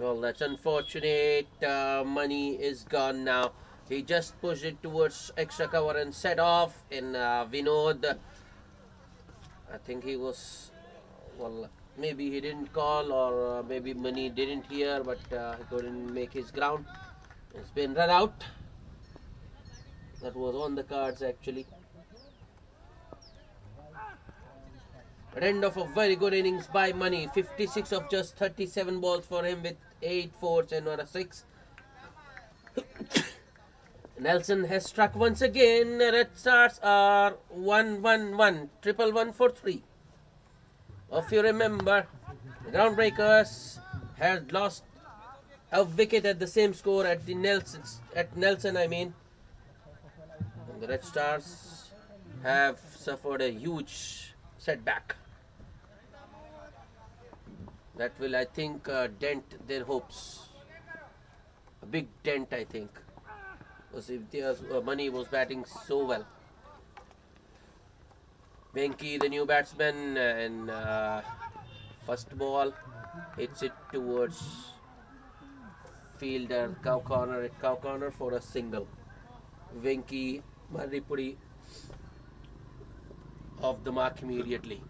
B: Well, that's unfortunate. Money is gone now. He just pushed it towards extra cover and set off. And Vinod, I think he was, maybe he didn't call, or maybe Money didn't hear, but he couldn't make his ground. It's been run out. That was on the cards actually. At end of a very good innings by Money. 56 of just 37 balls for him with 8 fours and 1 6. Nelson has struck once again. Red Stars are 1-1-1. 1-1-1 for 3. If you remember, The Groundbreakers had lost a wicket at the same score at Nelson. And the Red Stars have suffered a huge setback. That will, I think, dent their hopes. A big dent, I think. Because if their Money was batting so well. Venki, the new batsman, and first ball hits it towards fielder cow corner for a single. Venki Maripudi off the mark immediately.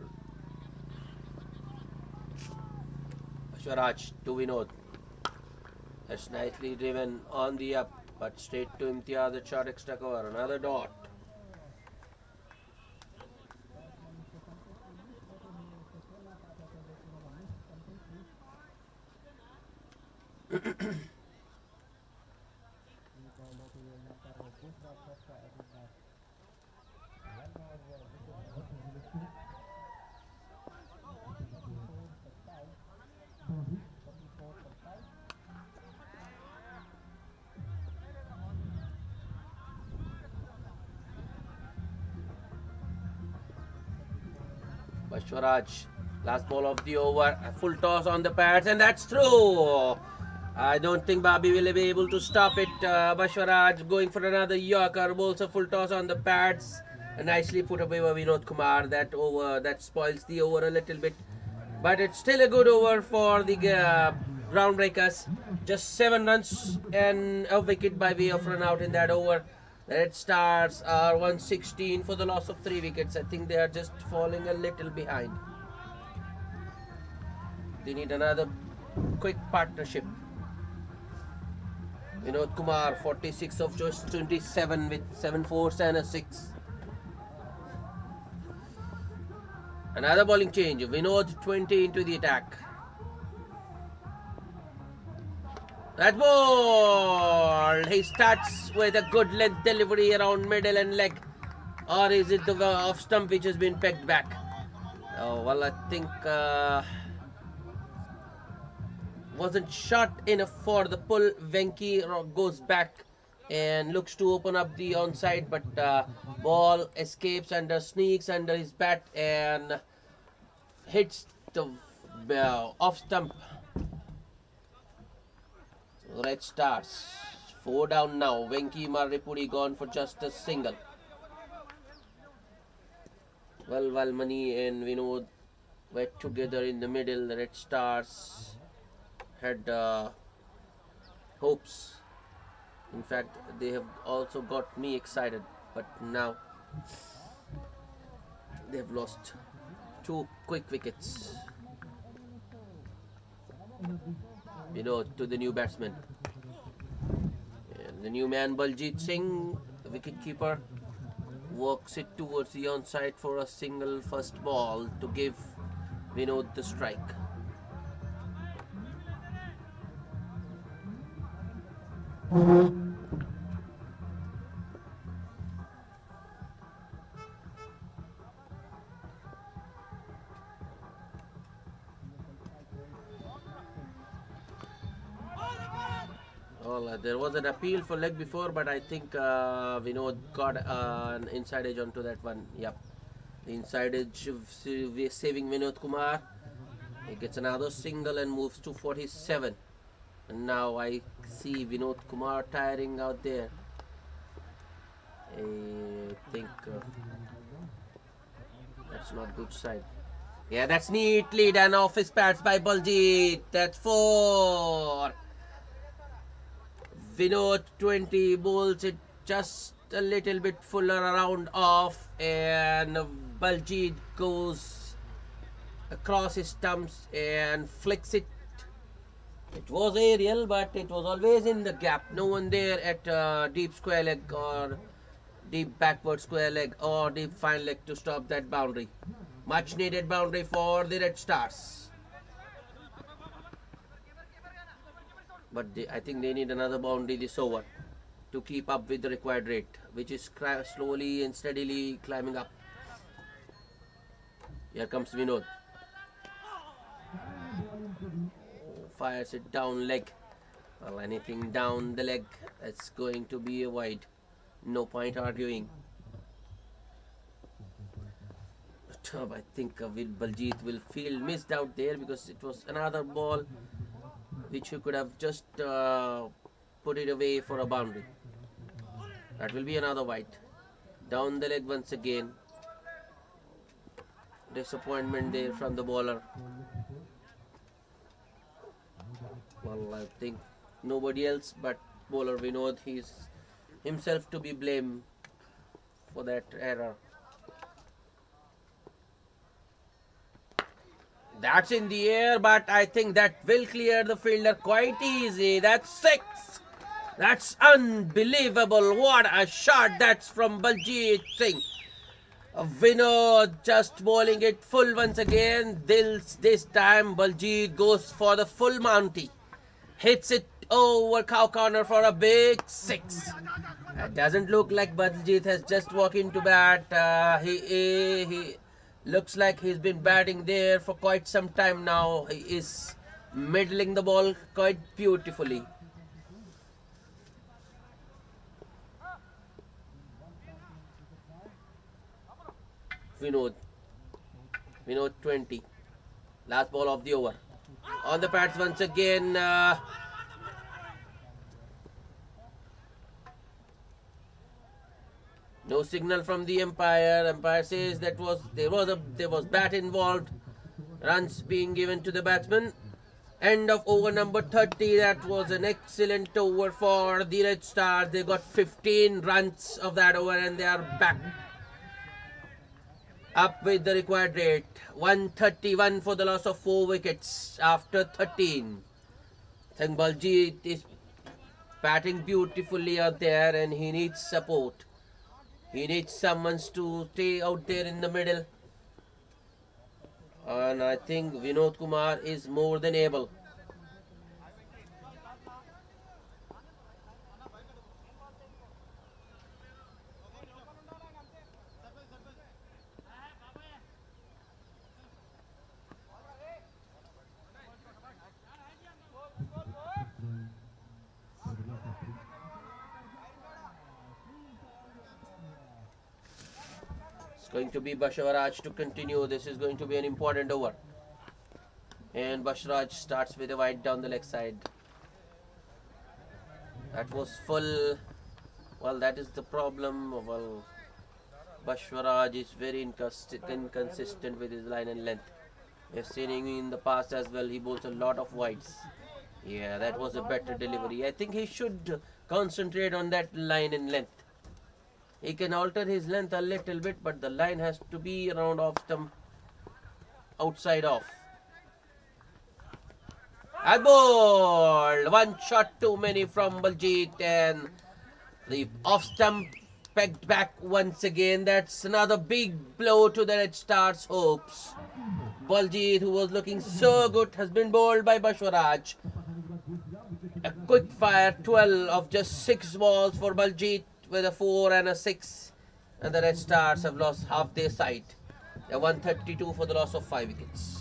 B: Ashwaraj to Vinod. That's nicely driven on the up, but straight to Imtiaz, the short extra cover. Another dot. Ashwaraj, last ball of the over, a full toss on the pads, and that's through. I don't think Babi will be able to stop it. Ashwaraj going for another Yorker, bowls a full toss on the pads, nicely put away by Vinod Kumar. That spoils the over a little bit, but it's still a good over for the Groundbreakers. Just 7 runs and a wicket by way of run out in that over. The Red Stars are 116 for the loss of 3 wickets. I think they are just falling a little behind. They need another quick partnership. Vinod Kumar, 46 of just 27 with 7 fours and a 6. Another bowling change. Vinod 20 into the attack. That ball! He starts with a good length delivery around middle and leg. Or is it the off stump which has been pegged back? Oh, well, I think wasn't short enough for the pull. Venki goes back and looks to open up the onside, but ball escapes under, sneaks under his bat and hits the off stump. Red Stars 4 down now. Venki Maripudi gone for just a single. Well, Mani and Vinod were together in the middle. The Red Stars had hopes. In fact, they have also got me excited, but now they've lost 2 quick wickets. To the new batsman. And the new man Baljit Singh, the wicketkeeper, works it towards the onside for a single first ball to give Vinod the strike. Well, there was an appeal for leg before, but I think Vinod got an inside edge onto that one. Yep. The inside edge saving Vinod Kumar. He gets another single and moves to 47. And now I see Vinod Kumar tiring out there. I think that's not good side. Yeah, that's neatly done off his pads by Baljit. That's 4. Vinod 20 bowls it just a little bit fuller around off, and Baljit goes across his stumps and flicks it. It was aerial, but it was always in the gap. No one there at deep square leg or deep backward square leg or deep fine leg to stop that boundary. Much needed boundary for the Red Stars. But I think they need another boundary this over to keep up with the required rate, which is slowly and steadily climbing up. Here comes Vinod. Fires it down leg. Well, anything down the leg, it's going to be a wide. No point arguing. I think Baljeet will feel missed out there because it was another ball which you could have just put it away for a boundary. That will be another wide. Down the leg once again. Disappointment there from the bowler. Well, I think nobody else but bowler Vinod. He's himself to be blamed for that error. That's in the air, but I think that will clear the fielder quite easy. That's 6. That's unbelievable. What a shot that's from Baljeet Singh. Vinod just bowling it full once again. This time Baljeet goes for the full Mountie. Hits it over cow corner for a big 6. It doesn't look like Baljeet has just walked into bat. He looks like he's been batting there for quite some time now. He is middling the ball quite beautifully. Vinod 20. Last ball of the over. On the pads once again. No signal from the umpire. Umpire says there was bat involved. Runs being given to the batsman. End of over number 30. That was an excellent over for the Red Stars. They got 15 runs of that over and they are back up with the required rate. 131 for the loss of 4 wickets after 13. I think Baljeet is batting beautifully out there and he needs support. He needs someone to stay out there in the middle. And I think Vinod Kumar is more than able. Going to be Basharaj to continue. This is going to be an important over. And Basharaj starts with a wide down the leg side. That was full. Well, that is the problem. Well, Basharaj is very inconsistent with his line and length. We've seen him in the past as well. He bowls a lot of wides. Yeah, that was a better delivery. I think he should concentrate on that line and length. He can alter his length a little bit, but the line has to be around off stump, outside off. A ball! One shot too many from Baljeet and the off stump pegged back once again. That's another big blow to the Red Stars' hopes. Baljeet, who was looking so good, has been bowled by Basharaj. A quick fire 12 of just 6 balls for Baljeet, with a 4 and a 6, and the Red Stars have lost half their side. They're 132 for the loss of 5 wickets.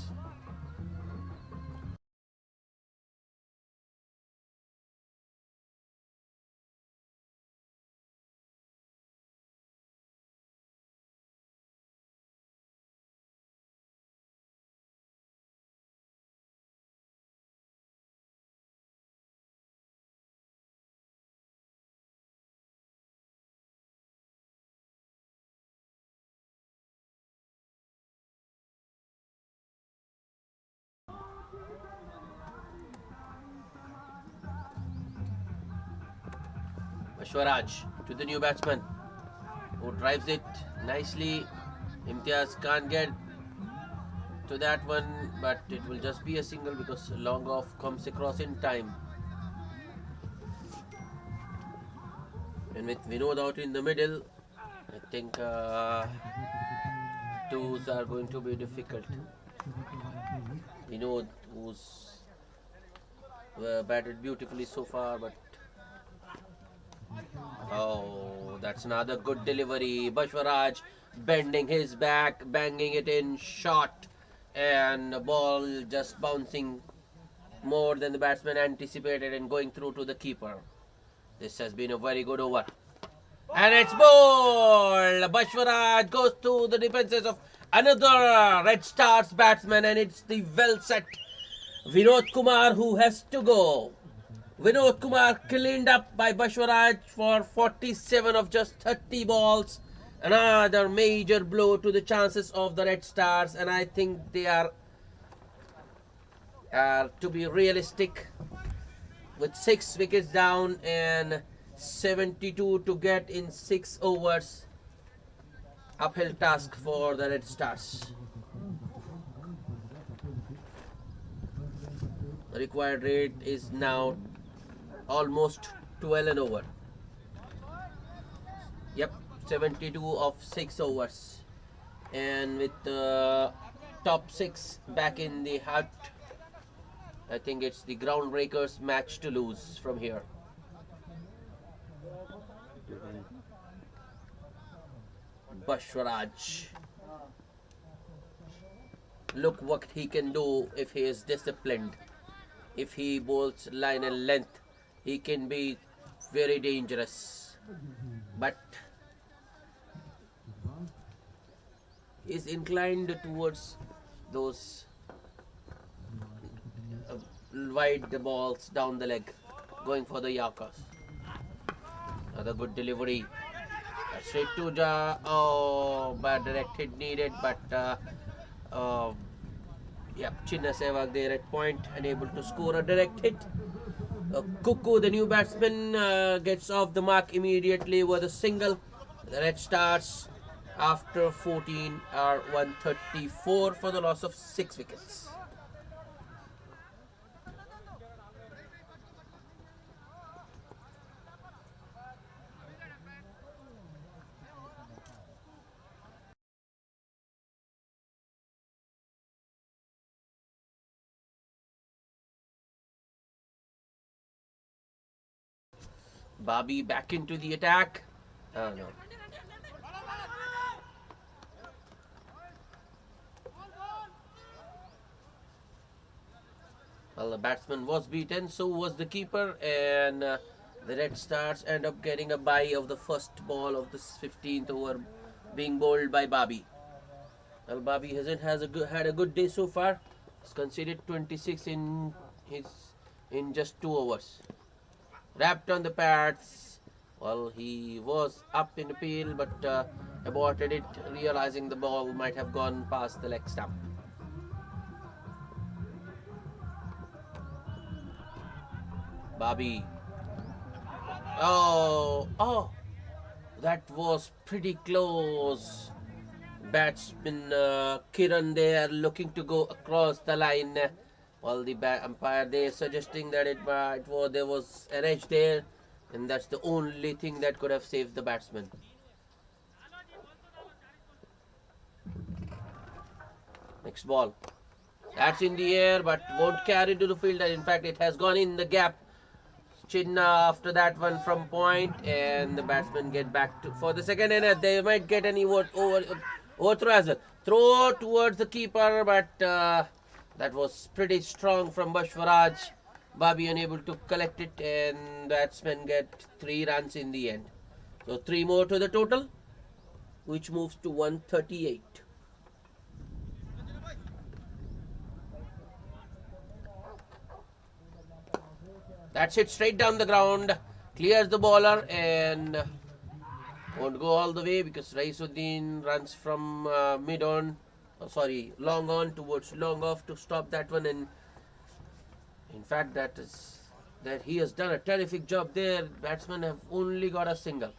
B: Swaraj to the new batsman who drives it nicely. Imtiaz can't get to that one, but it will just be a single because long off comes across in time. And with Vinod out in the middle, I think twos are going to be difficult. Vinod, who's batted beautifully so far, but oh, that's another good delivery. Bashwaraj bending his back, banging it in short, and the ball just bouncing more than the batsman anticipated and going through to the keeper. This has been a very good over. And it's ball! Bashwaraj goes to the defenses of another Red Stars batsman, and it's the well set Vinod Kumar who has to go. Vinod Kumar cleaned up by Bashwaraj for 47 of just 30 balls. Another major blow to the chances of the Red Stars, and I think they are to be realistic, with 6 wickets down and 72 to get in 6 overs. Uphill task for the Red Stars. The required rate is now almost 12 and over. Yep, 72 of 6 overs. And with the top 6 back in the hut, I think it's the groundbreakers match to lose from here. Bashwaraj. Look what he can do if he is disciplined. If he bowls line and length, he can be very dangerous. But is inclined towards those wide balls down the leg, going for the Yorkers. Another good delivery. Straight to bad direct hit needed, but Chinna Sehwag there at point, unable to score a direct hit. Cuckoo, the new batsman, gets off the mark immediately with a single. The Red Stars, after 14, are 134 for the loss of 6 wickets. Bobby back into the attack. Oh no. Well, the batsman was beaten, so was the keeper, and the Red Stars end up getting a bye of the first ball of this 15th over, being bowled by Bobby. Well, Bobby had a good day so far. He's conceded 26 in just 2 overs. Wrapped on the pads. Well, he was up in appeal, but aborted it, realizing the ball might have gone past the leg stump. Bobby. Oh, that was pretty close. Batsman Kiran there looking to go across the line. Well, the umpire there suggesting that there was an edge there, and that's the only thing that could have saved the batsman. Next ball. That's in the air, but won't carry to the fielder. In fact, it has gone in the gap. Chinna after that one from point, and the batsmen get back to for the second, and they might get any overthrow as well. Throw towards the keeper, but that was pretty strong from Bashwaraj. Bobby unable to collect it, and batsmen get 3 runs in the end. So 3 more to the total, which moves to 138. That's it, straight down the ground, clears the bowler, and won't go all the way because Raisuddin runs from long on towards long off to stop that one. And in fact, that he has done a terrific job there. Batsmen have only got a single.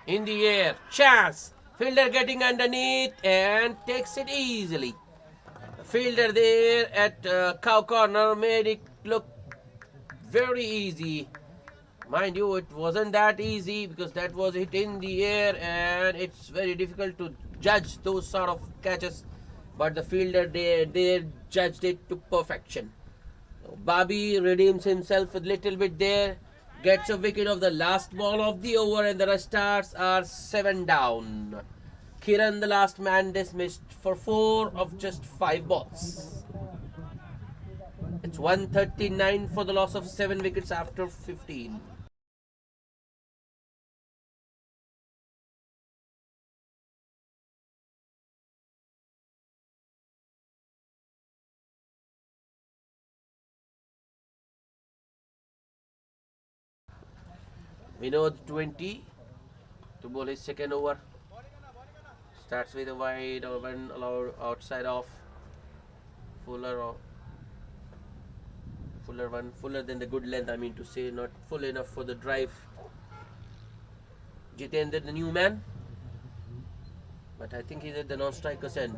B: In the air, chance. Fielder getting underneath and takes it easily. The fielder there at cow corner made it look very easy. Mind you, it wasn't that easy because that was hit in the air, and it's very difficult to judge those sort of catches. But the fielder there judged it to perfection. Bobby redeems himself a little bit there, gets a wicket of the last ball of the over, and the Red Stars are 7 down. Kiran, the last man, dismissed for 4 of just 5 balls. It's 139 for the loss of 7 wickets after 15. Vinod 20 to bowl his second over. Starts with a wide or one allowed outside off. Fuller one, fuller than the good length, I mean to say, not full enough for the drive. Jitendra, the new man, but I think he's at the non-striker's end.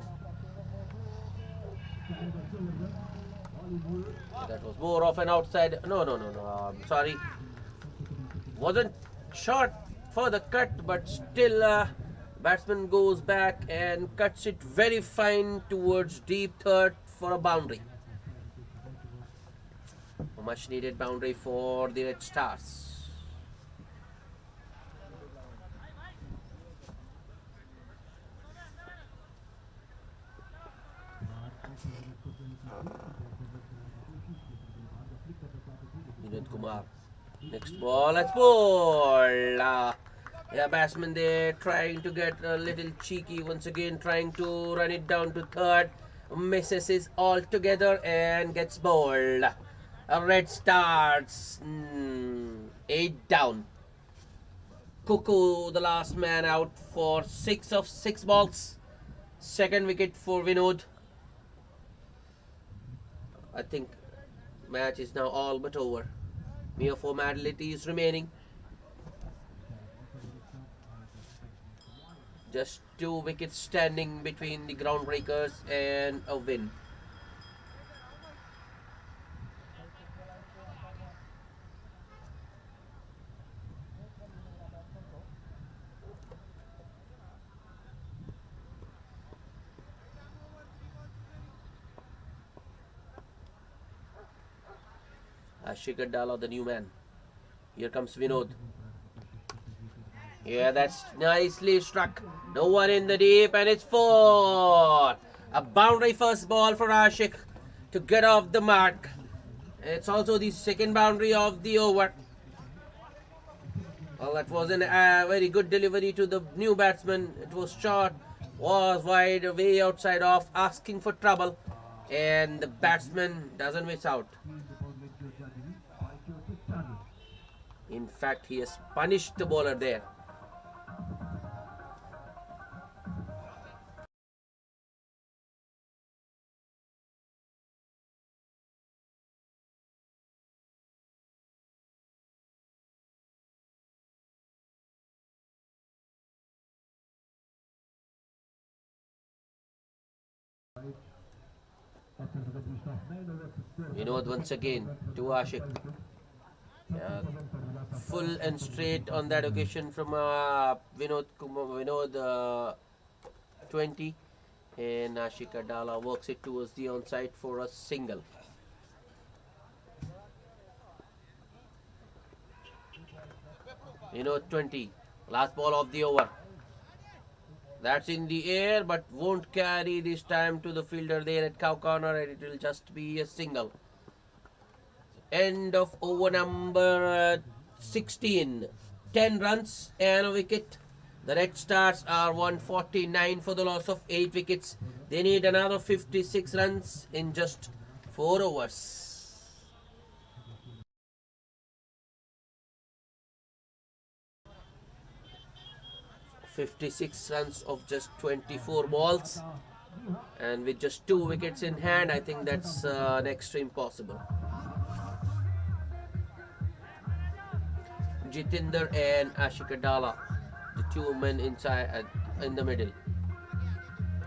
B: That was more of an outside. No. Sorry, wasn't short for the cut, but still, batsman goes back and cuts it very fine towards deep third for a boundary. A much needed boundary for the Red Stars. Kumar. Next ball, let's ball. Yeah, batsman there trying to get a little cheeky once again, trying to run it down to third. Misses it altogether and gets bowled. A Red Stars, 8 down. Cuckoo, the last man out for 6 of 6 balls. Second wicket for Vinod. I think match is now all but over. Mere formalities remaining. Just 2 wickets standing between the groundbreakers and a win. Shikhar Dala, the new man. Here comes Vinod. Yeah, that's nicely struck. No one in the deep, and it's 4. A boundary first ball for Ashik to get off the mark. It's also the second boundary of the over. Well, that was a very good delivery to the new batsman. It was short, was wide, way outside off, asking for trouble, and the batsman doesn't miss out. In fact, he has punished the bowler there. Vinod once again to Ashik. Full and straight on that occasion from Vinod 20, and Ashik Adala works it towards the onside for a single. Vinod 20, last ball of the over. That's in the air but won't carry this time to the fielder there at cow corner, and it will just be a single. End of over number 16. 10 runs and a wicket. The Red Stars are 149 for the loss of 8 wickets. They need another 56 runs in just 4 overs. 56 runs of just 24 balls, and with just 2 wickets in hand, I think that's next to impossible. Jitendra and Ashik Adala, the 2 men inside in the middle.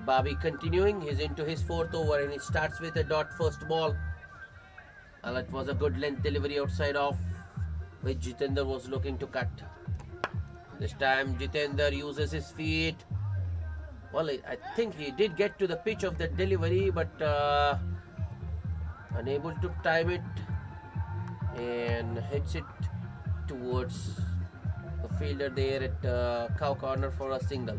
B: Babi continuing, he's into his 4th over, and he starts with a dot first ball. Well, it was a good length delivery outside off, which Jitendra was looking to cut. This time Jitendra uses his feet. Well, I think he did get to the pitch of the delivery, but unable to time it, and hits it towards the fielder there at cow corner for a single.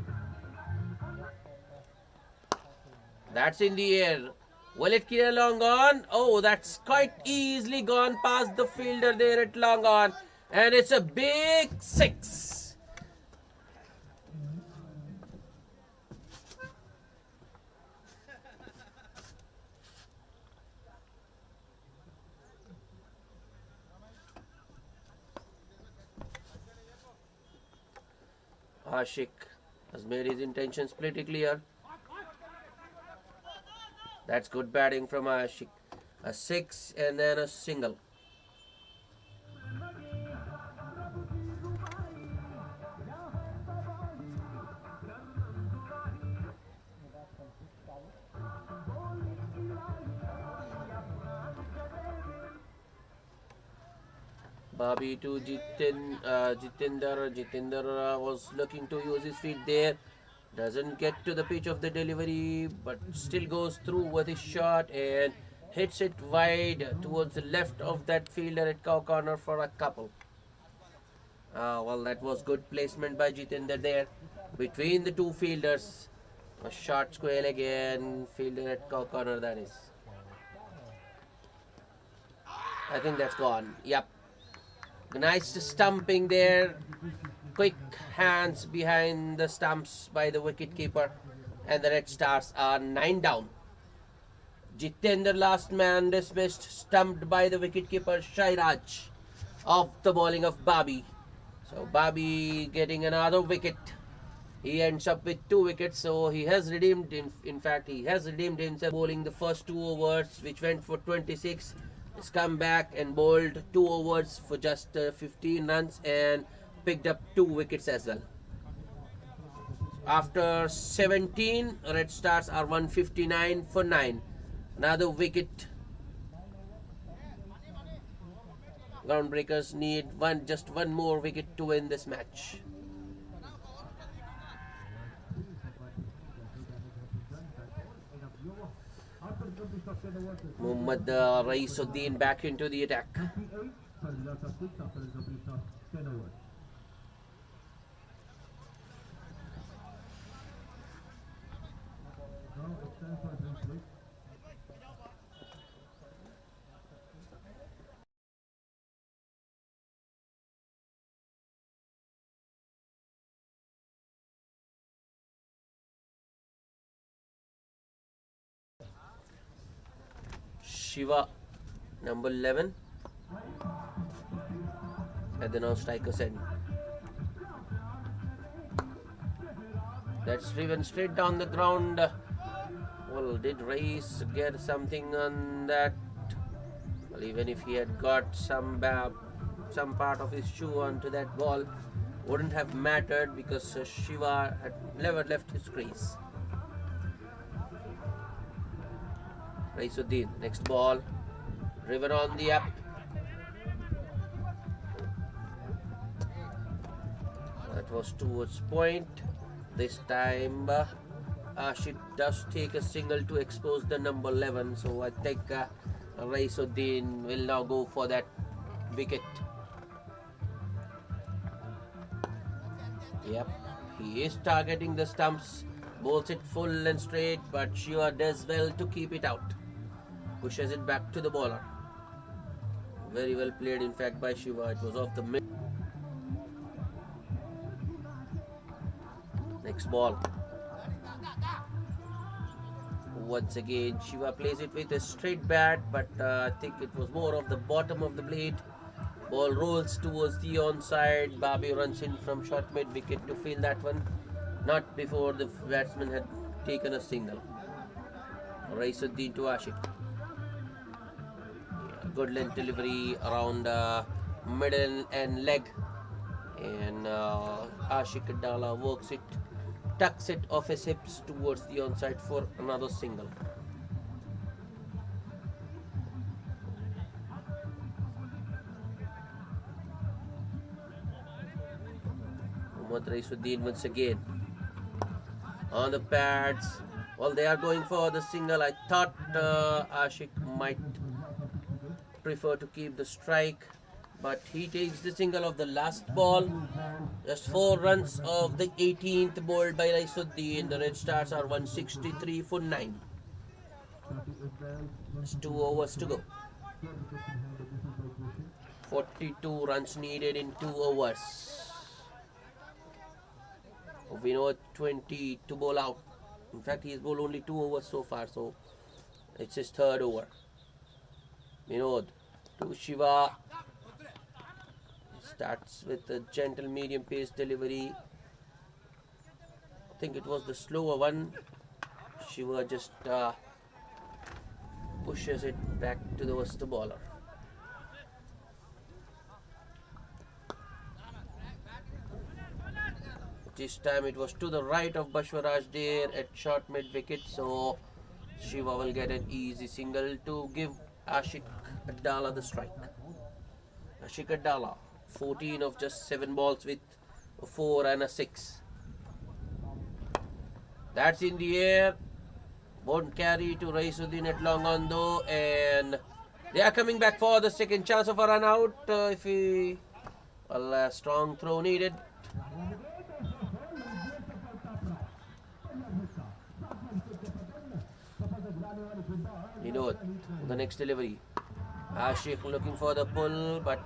B: That's in the air. Will it clear long on? Oh, that's quite easily gone past the fielder there at long on. And it's a big 6. Ashik has made his intentions pretty clear. That's good batting from Ashik. A 6 and then a single. Bobby to Jitinder. Jitinder was looking to use his feet there. Doesn't get to the pitch of the delivery, but still goes through with his shot and hits it wide towards the left of that fielder at cow corner for a couple. Well, that was good placement by Jitinder there between the two fielders. A short square again, fielder at cow corner, that is. I think that's gone. Yep. Nice stumping there. Quick hands behind the stumps by the wicketkeeper. And the Red Stars are 9 down. Jitender, last man dismissed, stumped by the wicketkeeper Shairaj off the bowling of Bobby. So Bobby getting another wicket. He ends up with 2 wickets, so he has redeemed, in fact, he has redeemed himself, bowling the first 2 overs, which went for 26. He's come back and bowled 2 overs for just 15 runs and picked up 2 wickets as well. After 17, Red Stars are 159 for 9. Another wicket. Groundbreakers need just one more wicket to win this match. Muhammad Raisuddin back into the attack. Shiva, number 11, at the non-striker's end. That's driven straight down the ground. Well, did Reis get something on that? Well, even if he had got some part of his shoe onto that ball, wouldn't have mattered because Shiva had never left his crease. Raisuddin, next ball, driven on the up. That was towards point. This time Ashik does take a single to expose the number 11. So I think Raisuddin will now go for that wicket. Yep, he is targeting the stumps. Bowls it full and straight, but Shiva does well to keep it out. Pushes it back to the bowler. Very well played, in fact, by Shiva. It was off the mid. Next ball. Once again, Shiva plays it with a straight bat, but I think it was more of the bottom of the blade. Ball rolls towards the onside. Bobby runs in from short mid wicket to field that one. Not before the batsman had taken a single. Raisuddin to Ashik. Good length delivery around middle and leg. And Ashik Dala works it, tucks it off his hips towards the onside for another single. Muhammad Raisuddin once again on the pads. Well, they are going for the single. I thought Ashik might prefer to keep the strike, but he takes the single of the last ball. Just 4 runs of the 18th bowled by Raisuddin. The Red Stars are 163 for 9. There's 2 overs to go. 42 runs needed in 2 overs. Vinod 20 to bowl out. In fact, he's bowled only 2 overs so far, so it's his third over. Vinod to Shiva. Starts with a gentle medium pace delivery. I think it was the slower one. Shiva just pushes it back to the worst bowler. This time it was to the right of Bashwaraj there at short mid wicket, so Shiva will get an easy single to give Ashik Adala the strike. Ashik Adala, 14 of just 7 balls with a 4 and a 6. That's in the air. Won't carry to Raisuddin at long on though, and they are coming back for the second chance of a run out. A strong throw needed. You know the next delivery. Ashik looking for the pull, but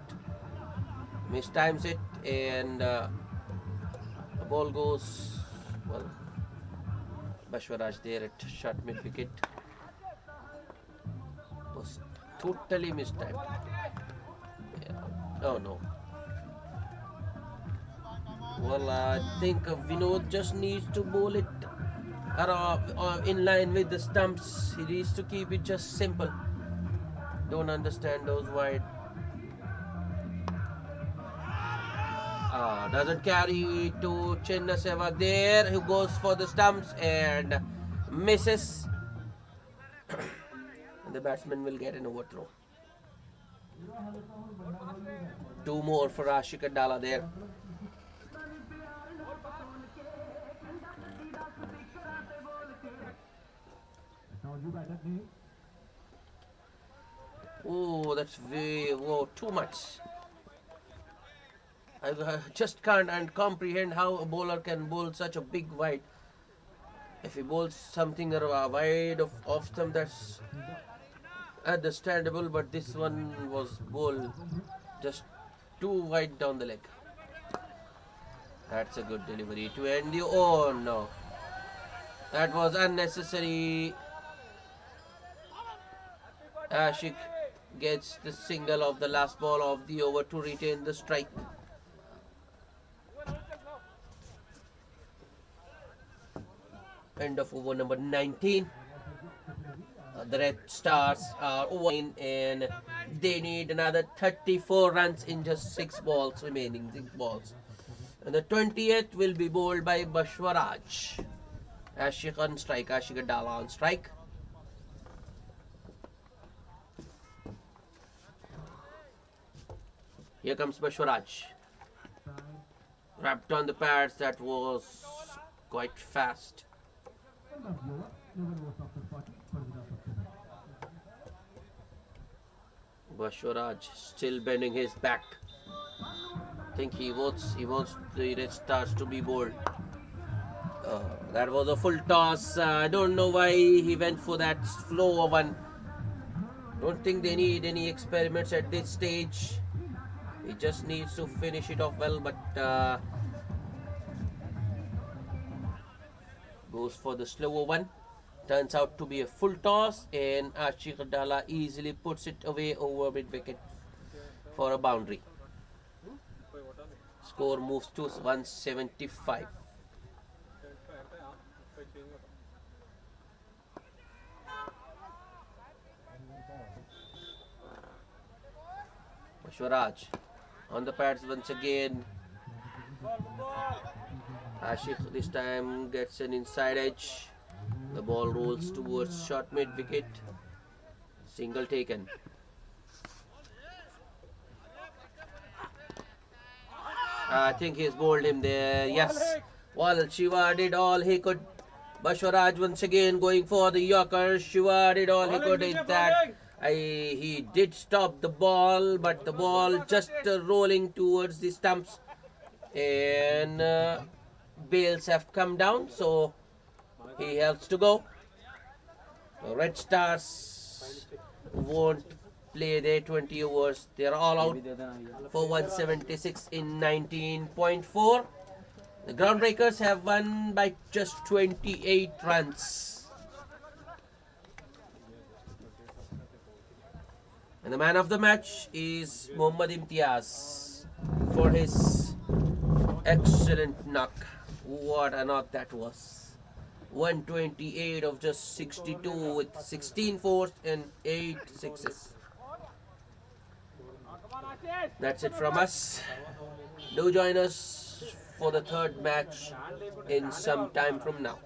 B: mistimes it, and the ball goes well. Bashwaraj there at short mid wicket was totally mistimed. Yeah. Oh no. Well, I think Vinod just needs to bowl it in line with the stumps. He needs to keep it just simple. Don't understand those wide. Doesn't carry to Chenna Sehwag there, who goes for the stumps and misses. And the batsman will get an overthrow. 2 more for Ashik Adala there. Oh, that's too much. I just can't comprehend how a bowler can bowl such a big wide. If he bowls something wide of stump, that's understandable, but this one was bowled just too wide down the leg. That's a good delivery to end the... Oh no, that was unnecessary. Ashik gets the single of the last ball of the over to retain the strike. End of over number 19. The Red Stars are over and they need another 34 runs in just 6 balls remaining. 6 balls. And the 20th will be bowled by Bashwaraj. Ashik on strike. Ashik Adala on strike. Here comes Bashwaraj. Wrapped on the pads. That was quite fast. Bashwaraj still bending his back. I think he wants the Red Stars to be bowled. That was a full toss. I don't know why he went for that slower one. Don't think they need any experiments at this stage. He just needs to finish it off well, but goes for the slower one. Turns out to be a full toss, and Ashik Adala easily puts it away over mid wicket for a boundary. Score moves to 175. Bashwaraj on the pads once again. Ashik this time gets an inside edge. The ball rolls towards short mid wicket. Single taken. I think he's bowled him there. Yes. Well, Shiva did all he could. Bashwaraj once again going for the Yorker. Shiva did all he could in that. He did stop the ball, but the ball just rolling towards the stumps. And bails have come down, so he helps to go. Red Stars won't play their 20 overs. They are all out for 176 in 19.4. The Groundbreakers have won by just 28 runs. And the man of the match is Mohammad Imtiaz for his excellent knock. What a knock that was. 128 of just 62 with 16 fours and 8 sixes. That's it from us. Do join us for the third match in some time from now.